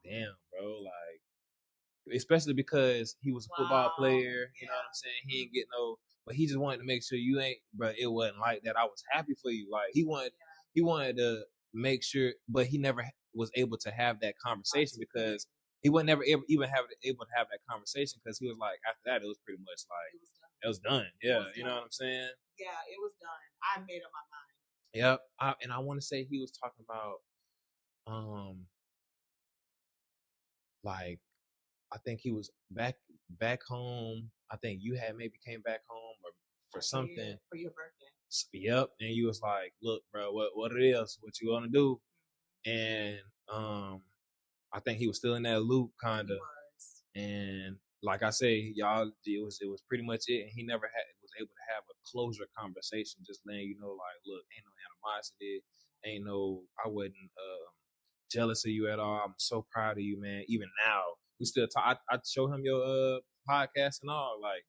damn, bro, like, especially because he was a football player, you know what I'm saying? He ain't get no, but he just wanted to make sure you ain't, bro, it wasn't like that. I was happy for you. Like, he wanted to make sure, but he never was able to have that conversation because he was never able to have that conversation, because he was like, after that, it was pretty much like, it was done. Yeah, you know what I'm saying? Yeah, it was done. I made up my mind. Yep. And I want to say he was talking about, like, I think he was back home. I think you had maybe came back home or for something for your birthday. Yep. And you was like, look, bro, what it is, what you gonna do? And I think he was still in that loop, kind of. And like I say, y'all, it was pretty much it. And he never was able to have a closure conversation, just letting you know, like, look, ain't no animosity, I wasn't jealous of you at all. I'm so proud of you, man. Even now, we still talk. I show him your podcast and all. Like,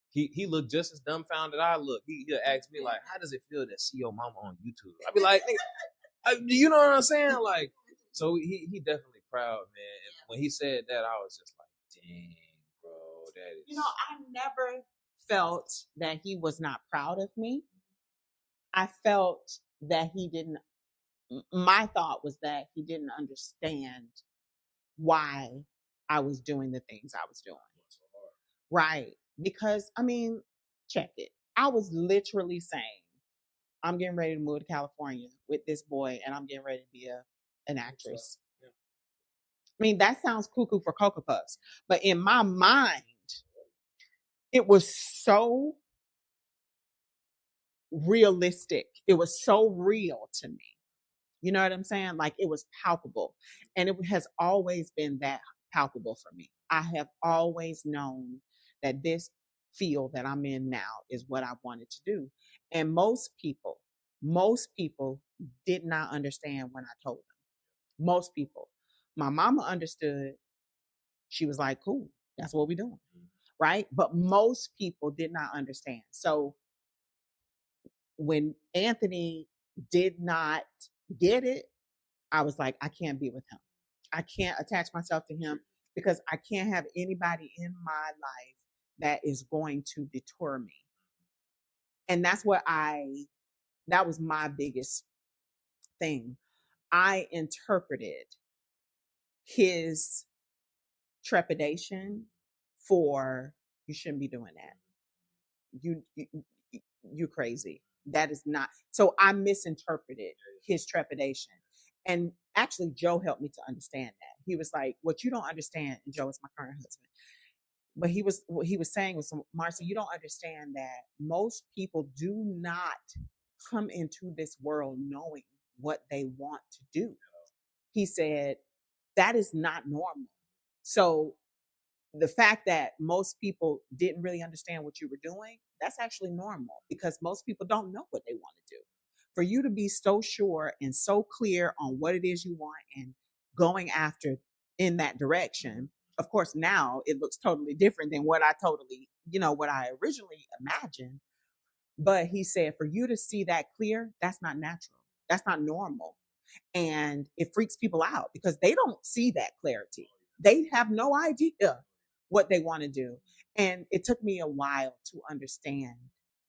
he looked just as dumbfounded I look. He'll ask me, like, how does it feel to see your mama on YouTube? I'd be like, you know what I'm saying? Like, so he definitely proud, man. And when he said that, I was just like, dang, bro, that is. You know, I never felt that he was not proud of me. I felt that he didn't. My thought was that he didn't understand why I was doing the things I was doing. Right. Because, I mean, check it. I was literally saying, I'm getting ready to move to California with this boy, and I'm getting ready to be an actress. Yeah. I mean, that sounds cuckoo for Cocoa Puffs. But in my mind, it was so realistic. It was so real to me. You know what I'm saying? Like it was palpable. And it has always been that palpable for me. I have always known that this field that I'm in now is what I wanted to do. And most people did not understand when I told them. Most people. My mama understood. She was like, cool, that's what we're doing. Right. But most people did not understand. So when Anthony did not get it, I was like, I can't be with him. I can't attach myself to him because I can't have anybody in my life that is going to deter me. And that was my biggest thing. I interpreted his trepidation for, you shouldn't be doing that. You're crazy. That is not. So I misinterpreted his trepidation. And actually, Joe helped me to understand that. He was like, what you don't understand, and Joe is my current husband, but what he was saying was, Marcy, you don't understand that most people do not come into this world knowing what they want to do. He said, that is not normal. So the fact that most people didn't really understand what you were doing, that's actually normal because most people don't know what they want to do. For you to be so sure and so clear on what it is you want and going after in that direction, of course, now it looks totally different than what what I originally imagined. But he said, for you to see that clear, that's not natural. That's not normal. And it freaks people out because they don't see that clarity. They have no idea what they want to do. And it took me a while to understand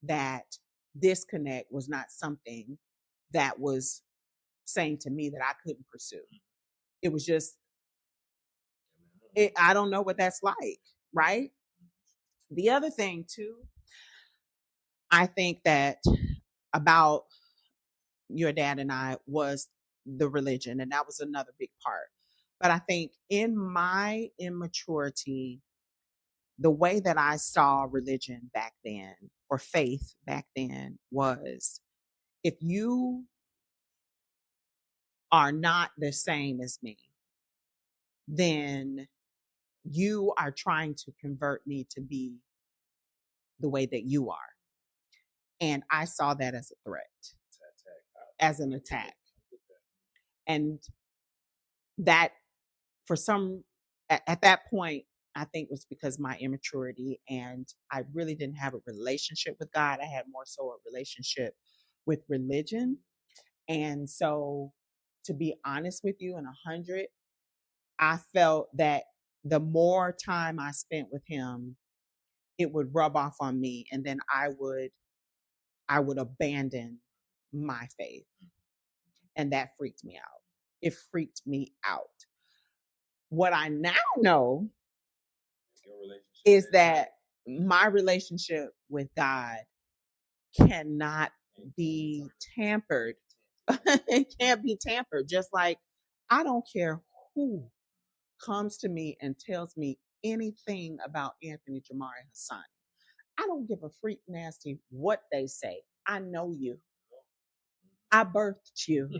that disconnect was not something that was saying to me that I couldn't pursue. It was just, I don't know what that's like, right? The other thing, too, I think that about your dad and I was the religion, and that was another big part. But I think in my immaturity, the way that I saw religion back then, or faith back then, was if you are not the same as me, then you are trying to convert me to be the way that you are. And I saw that as a threat, as an attack. And that, at that point, I think was because my immaturity, and I really didn't have a relationship with God. I had more so a relationship with religion. And so, to be honest with you, in 100, I felt that the more time I spent with him, it would rub off on me, and then I would abandon my faith. And that freaked me out. It freaked me out. What I now know is that my relationship with God cannot be tampered. It can't be tampered. Just like I don't care who comes to me and tells me anything about Anthony Jamari Hassan. I don't give a freak nasty what they say. I know you. I birthed you.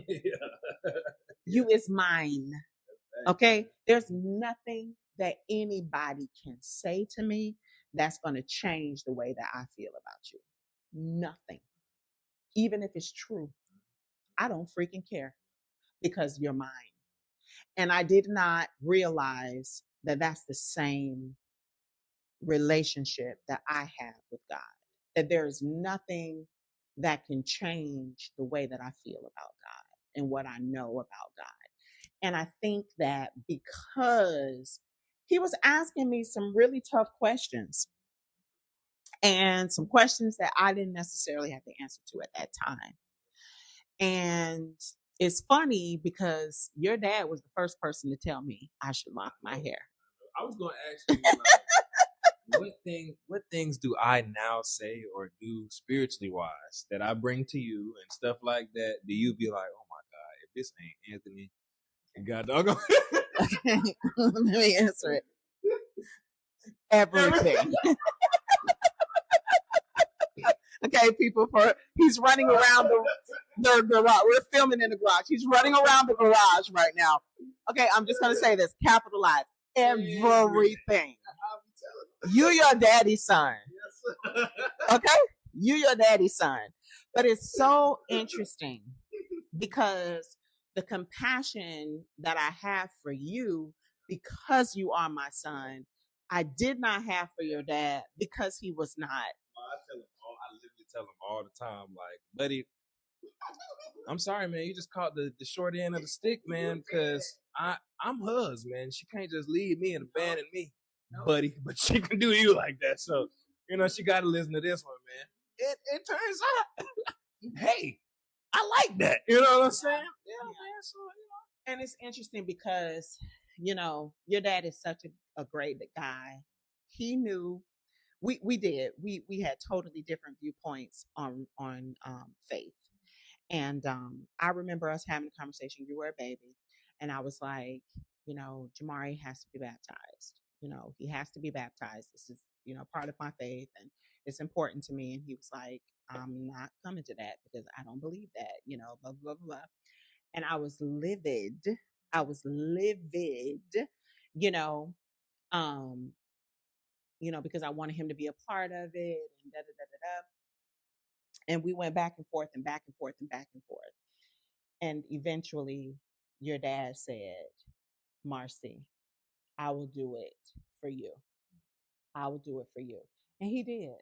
You is mine. Okay? There's nothing that anybody can say to me that's going to change the way that I feel about you. Nothing. Even if it's true. I don't freaking care because you're mine. And I did not realize that that's the same relationship that I have with God. That there is nothing that can change the way that I feel about God and what I know about God. And I think that because he was asking me some really tough questions and some questions that I didn't necessarily have the answer to at that time. And it's funny because your dad was the first person to tell me I should lock my hair. I was going to ask you, what things do I now say or do spiritually wise that I bring to you and stuff like that? Do you be like, oh my God, if this ain't Anthony, God doggone. Okay, let me answer it. Everything. Okay, people, he's running around the garage. We're filming in the garage. He's running around the garage right now. Okay, I'm just gonna say this: capitalize everything. You your daddy's son. Okay, you your daddy's son. But it's so interesting because the compassion that I have for you, because you are my son, I did not have for your dad because he was not. I literally tell him all the time, like, buddy, I'm sorry, man. You just caught the short end of the stick, man, because I'm hers, man. She can't just leave me and abandon me, buddy. But she can do you like that. So, she got to listen to this one, man. It turns out, hey, I like that. You know what I'm saying? Yeah, man. So, And it's interesting because, your dad is such a great guy. He knew we did. We had totally different viewpoints on faith. And I remember us having a conversation. You were a baby, and I was like, Jamari has to be baptized. He has to be baptized. This is, part of my faith, and it's important to me. And he was like, I'm not coming to that because I don't believe that. Blah blah blah blah. And I was livid. I was livid. You know, um, because I wanted him to be a part of it, and da da da da da. And we went back and forth and back and forth and back and forth. And eventually, your dad said, Marcy, I will do it for you. I will do it for you. And he did.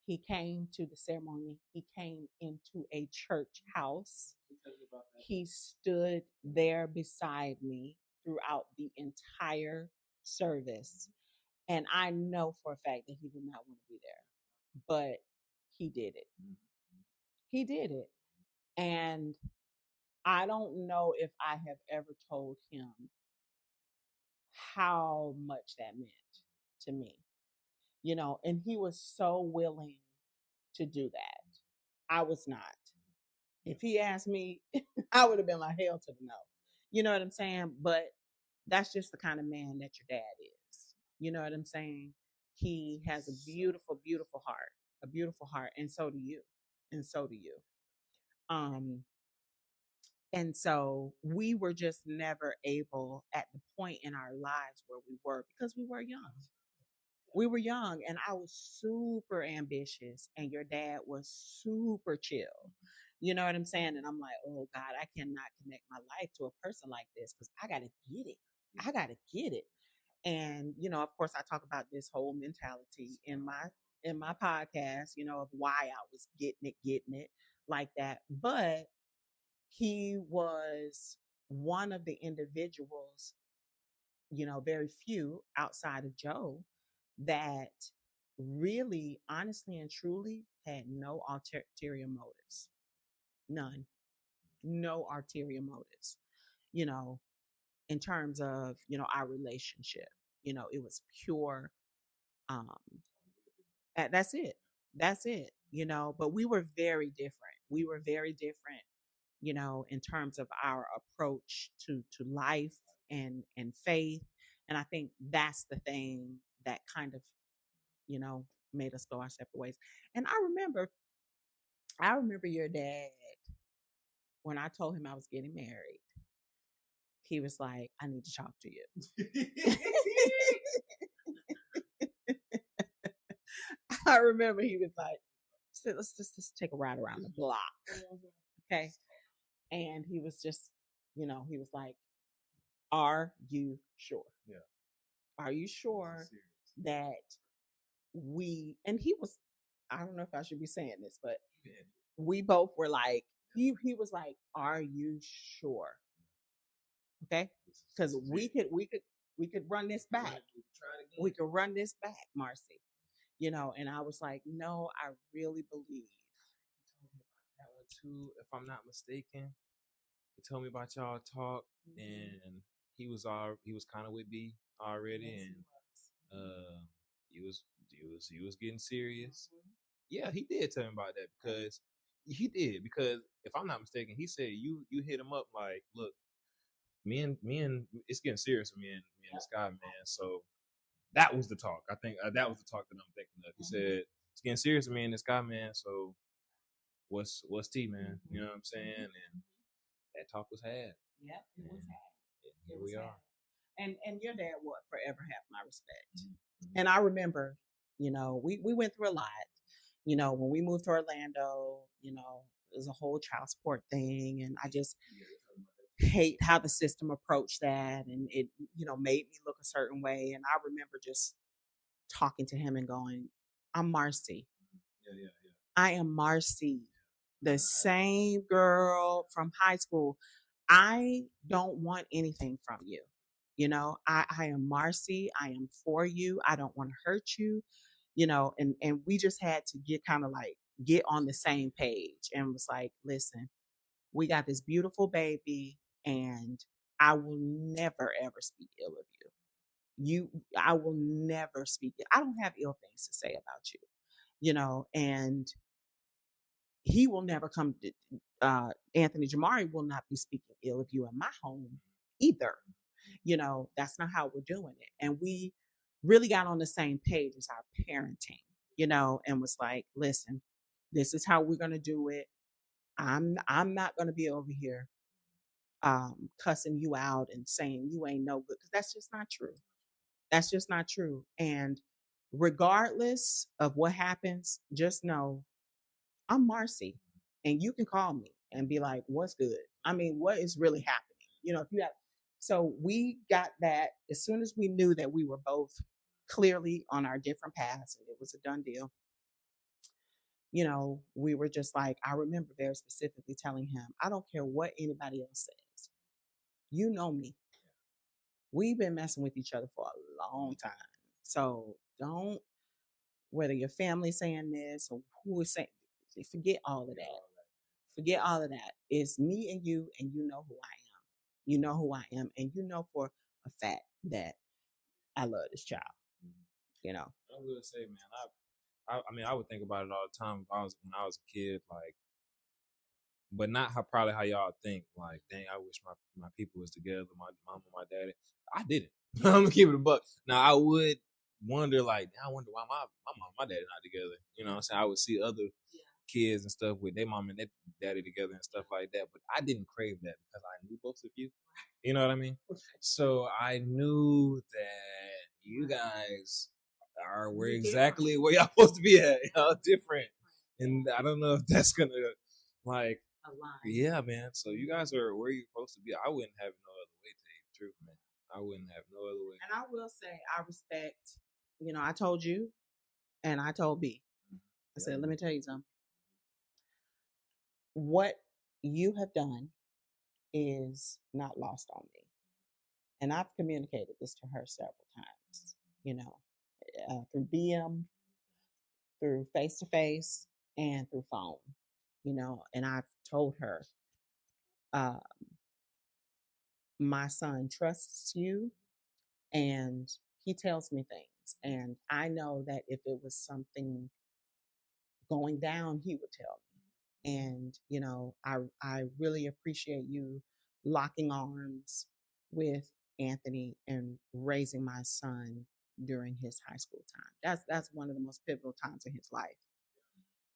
He came to the ceremony. He came into a church house. He stood there beside me throughout the entire service. And I know for a fact that he did not want to be there, but he did it. He did it. And I don't know if I have ever told him how much that meant to me, and he was so willing to do that. I was not. If he asked me, I would have been like, hell to the no. You know what I'm saying? But that's just the kind of man that your dad is. You know what I'm saying? He has a beautiful, beautiful heart, a beautiful heart. And so do you. And so do you. And so we were just never able at the point in our lives where we were because we were young. We were young and I was super ambitious and your dad was super chill. You know what I'm saying? And I'm like, oh God, I cannot connect my life to a person like this because I got to get it. I got to get it. And, of course, I talk about this whole mentality in my podcast, of why I was getting it like that. But he was one of the individuals, very few outside of Joe, that really, honestly and truly had no ulterior motives. None. No ulterior motives, in terms of, our relationship. It was pure. Um, that's it. That's it. But we were very different. We were very different, in terms of our approach to life and faith. And I think that's the thing that kind of, made us go our separate ways. And I remember your dad, when I told him I was getting married, he was like, I need to talk to you. I remember he was like, let's just take a ride around the block. Okay. And he was just, he was like, are you sure? Yeah. Are you sure that and he was, I don't know if I should be saying this, but we both were like, he was like, are you sure? Okay. Because we could run this back. We could run this back, Marcy. And I was like, no, I really believe. He told me about that one too, if I'm not mistaken. He told me about y'all talk, and he was kind of with me already, yes, and he was getting serious. Yeah, he did tell me about that because if I'm not mistaken, he said you hit him up like, look, me and it's getting serious with me and this guy, man. So that was the talk. I think that was the talk that I'm thinking of. He said, getting serious with me and this guy, man. So what's tea, man? You know what I'm saying? And that talk was had. Yep, it was had. Here we are. And your dad would forever have my respect. And I remember, we went through a lot. When we moved to Orlando, it was a whole child support thing, and I just hate how the system approached that, and it made me look a certain way. And I remember just talking to him and going, I'm Marcy. Yeah. I am Marcy, the same girl from high school. I don't want anything from you. I am Marcy. I am for you. I don't want to hurt you, and we just had to get on the same page, and was like, listen, we got this beautiful baby, and I will never ever speak ill of I will never speak it. I don't have ill things to say about you, and he will never come to, Anthony Jamari will not be speaking ill of you in my home either. That's not how we're doing it. And we really got on the same page as our parenting, and was like, listen, this is how we're going to do it. I'm not going to be over here cussing you out and saying you ain't no good, because that's just not true. That's just not true. And regardless of what happens, just know I'm Marcy, and you can call me and be like, what's good? I mean, what is really happening? If you have, so we got that as soon as we knew that we were both clearly on our different paths and it was a done deal. We were just like, I remember very specifically telling him, I don't care what anybody else says. You know me. We've been messing with each other for a long time. So don't, whether your family's saying this or who is saying, forget all of that. Forget all of that. It's me and you know who I am. You know who I am, and you know for a fact that I love this child. I will say, man, I would think about it all the time when I was a kid, like, but not probably how y'all think. Like, dang, I wish my people was together, my mom and my daddy. I didn't. I'm gonna keep it a buck. Now I would wonder, like, I wonder why my mom, my daddy not together. You know what I'm saying? I would see other kids and stuff with their mom and their daddy together and stuff like that, but I didn't crave that because I knew both of you. You know what I mean? So I knew that you guys are where exactly where y'all supposed to be at. Y'all different, and I don't know if that's gonna like align. Yeah, man. So you guys are where you're supposed to be. I wouldn't have no other way, to tell you the truth, man. I wouldn't have no other way. And I will say, I respect. I told you, and I told B. I said, let me tell you something. What you have done is not lost on me. And I've communicated this to her several times, through BM, through face-to-face, and through phone, and I've told her, my son trusts you, and he tells me things. And I know that if it was something going down, he would tell me. And, I really appreciate you locking arms with Anthony and raising my son during his high school time. That's one of the most pivotal times in his life.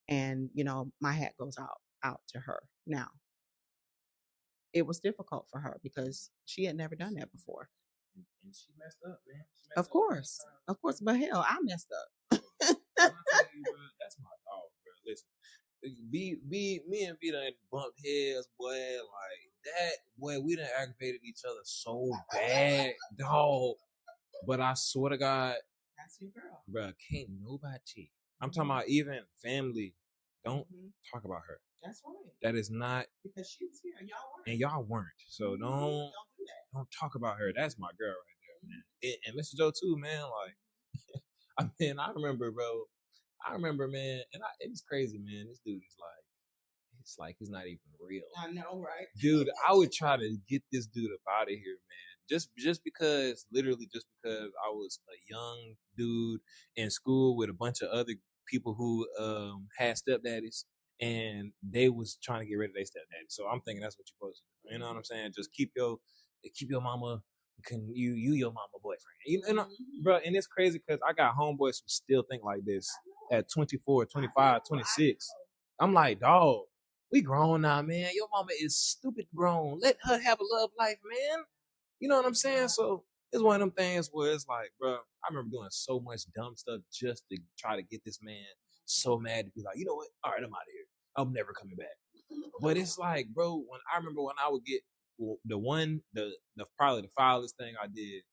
And, my hat goes out to her. Now, it was difficult for her because she had never done that before. And she messed up, man. Of course. But hell, I messed up. I'm tell you, bro, that's my dog, bro. Listen. Me and V done bumped heads, boy. Like that, boy. We done aggravated each other so bad, dog. But I swear to God, that's your girl, bro. Can't nobody. I'm talking about even family. Don't talk about her. That's right. That is not because she was here and y'all weren't. And y'all weren't. So don't do that. Don't talk about her. That's my girl right there, man. And Mr. Joe too, man. Like, I remember, bro. Man, and it's crazy, man. This dude is like, it's like he's not even real. I know, right? Dude, I would try to get this dude up out of here, man. Just because I was a young dude in school with a bunch of other people who had stepdaddies, and they was trying to get rid of their stepdaddy. So I'm thinking that's what you're supposed to do. You know what I'm saying? Just keep your mama. You your mama boyfriend. Bro, and it's crazy because I got homeboys who still think like this. at 24, 25, 26. I'm like, dog, we grown now, man. Your mama is stupid grown. Let her have a love life, man. You know what I'm saying? So it's one of them things where it's like, bro, I remember doing so much dumb stuff just to try to get this man so mad to be like, you know what? All right, I'm out of here. I'm never coming back. But it's like, bro, when I remember when I would get the probably the foulest thing I did.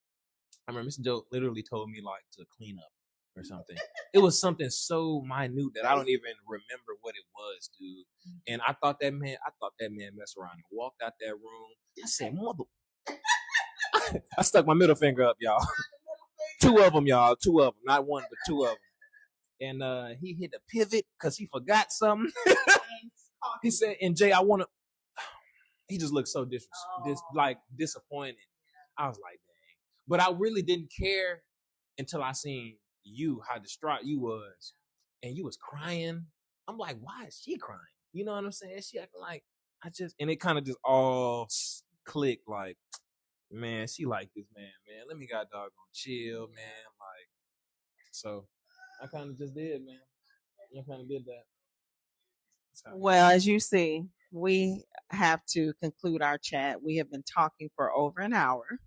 I remember Mr. Joe literally told me like to clean up or something. It was something so minute that I don't even remember what it was, dude. And I thought that man messed around and walked out that room. I said, mother. I stuck my middle finger up, y'all. Two of them, y'all. Two of them. Not one, but two of them. And he hit a pivot because he forgot something. He said, and Jay, I want to. He just looked so disappointed. I was like, dang. But I really didn't care until I seen you, how distraught you was. And you was crying. I'm like, why is she crying? You know what I'm saying? She acting like, and it kind of just all clicked like, man, she like this man. Let me got doggone chill, man. Like, so I kind of just did, man. I kind of did that. Well, as you see, we have to conclude our chat. We have been talking for over an hour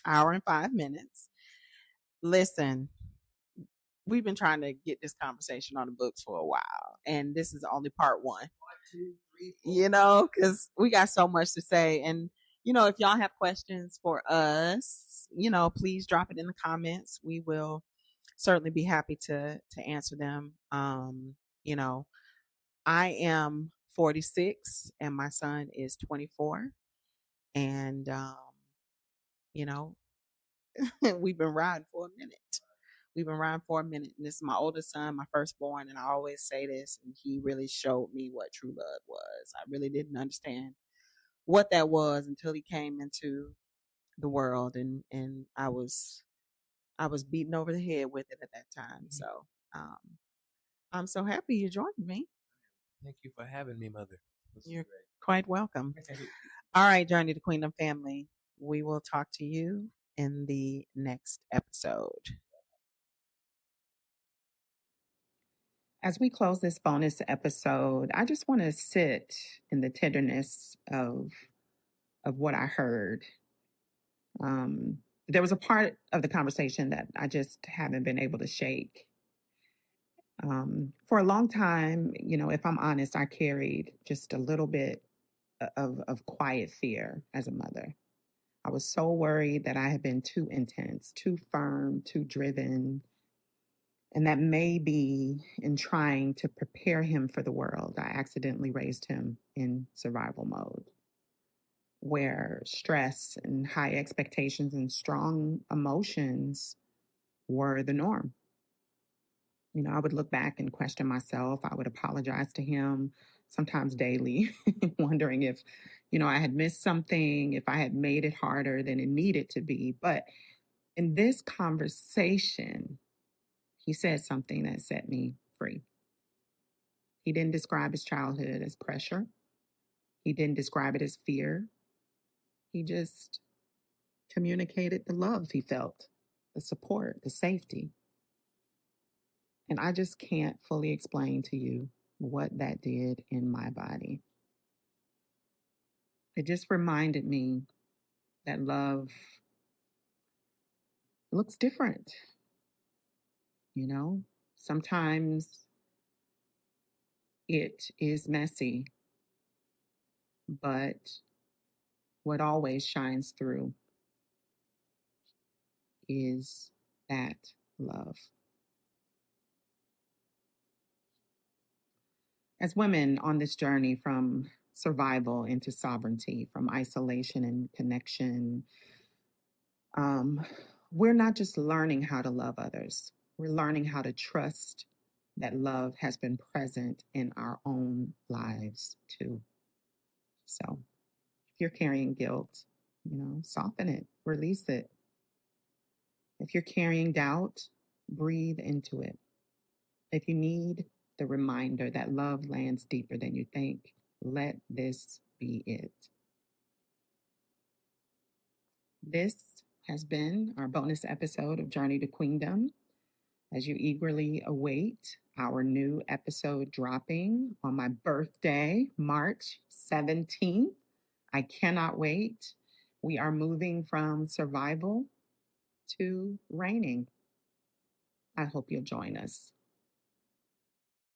and 5 minutes. Listen, we've been trying to get this conversation on the books for a while, and this is only part one. 1, 2, 3, 4. You know, because we got so much to say. And, you know, if y'all have questions for us, you know, please drop it in the comments. We will certainly be happy to answer them. You know, I am 46 and my son is 24. And, you know, we've been riding for a minute. And this is my oldest son, my firstborn. And I always say this, and he really showed me what true love was. I really didn't understand what that was until he came into the world. And I was beaten over the head with it at that time. So, I'm so happy you joined me. Thank you for having me, mother. You're quite welcome. All right, Journey to Queendom family. We will talk to you in the next episode. As we close this bonus episode, I just want to sit in the tenderness of what I heard. There was a part of the conversation that I just haven't been able to shake. For a long time, you know, if I'm honest, I carried just a little bit of quiet fear as a mother. I was so worried that I had been too intense, too firm, too driven. And that maybe in trying to prepare him for the world, I accidentally raised him in survival mode, where stress and high expectations and strong emotions were the norm. You know, I would look back and question myself. I would apologize to him, sometimes daily, wondering if, you know, I had missed something, if I had made it harder than it needed to be. But in this conversation, he said something that set me free. He didn't describe his childhood as pressure. He didn't describe it as fear. He just communicated the love he felt, the support, the safety. And I just can't fully explain to you what that did in my body. It just reminded me that love looks different. You know, sometimes it is messy, but what always shines through is that love. As women on this journey from survival into sovereignty, from isolation and connection, we're not just learning how to love others, we're learning how to trust that love has been present in our own lives too. So if you're carrying guilt, you know, soften it, release it. If you're carrying doubt, breathe into it. If you need the reminder that love lands deeper than you think, let this be it. This has been our bonus episode of Journey to Queendom. As you eagerly await our new episode dropping on my birthday, March 17th. I cannot wait. We are moving from survival to reigning. I hope you'll join us.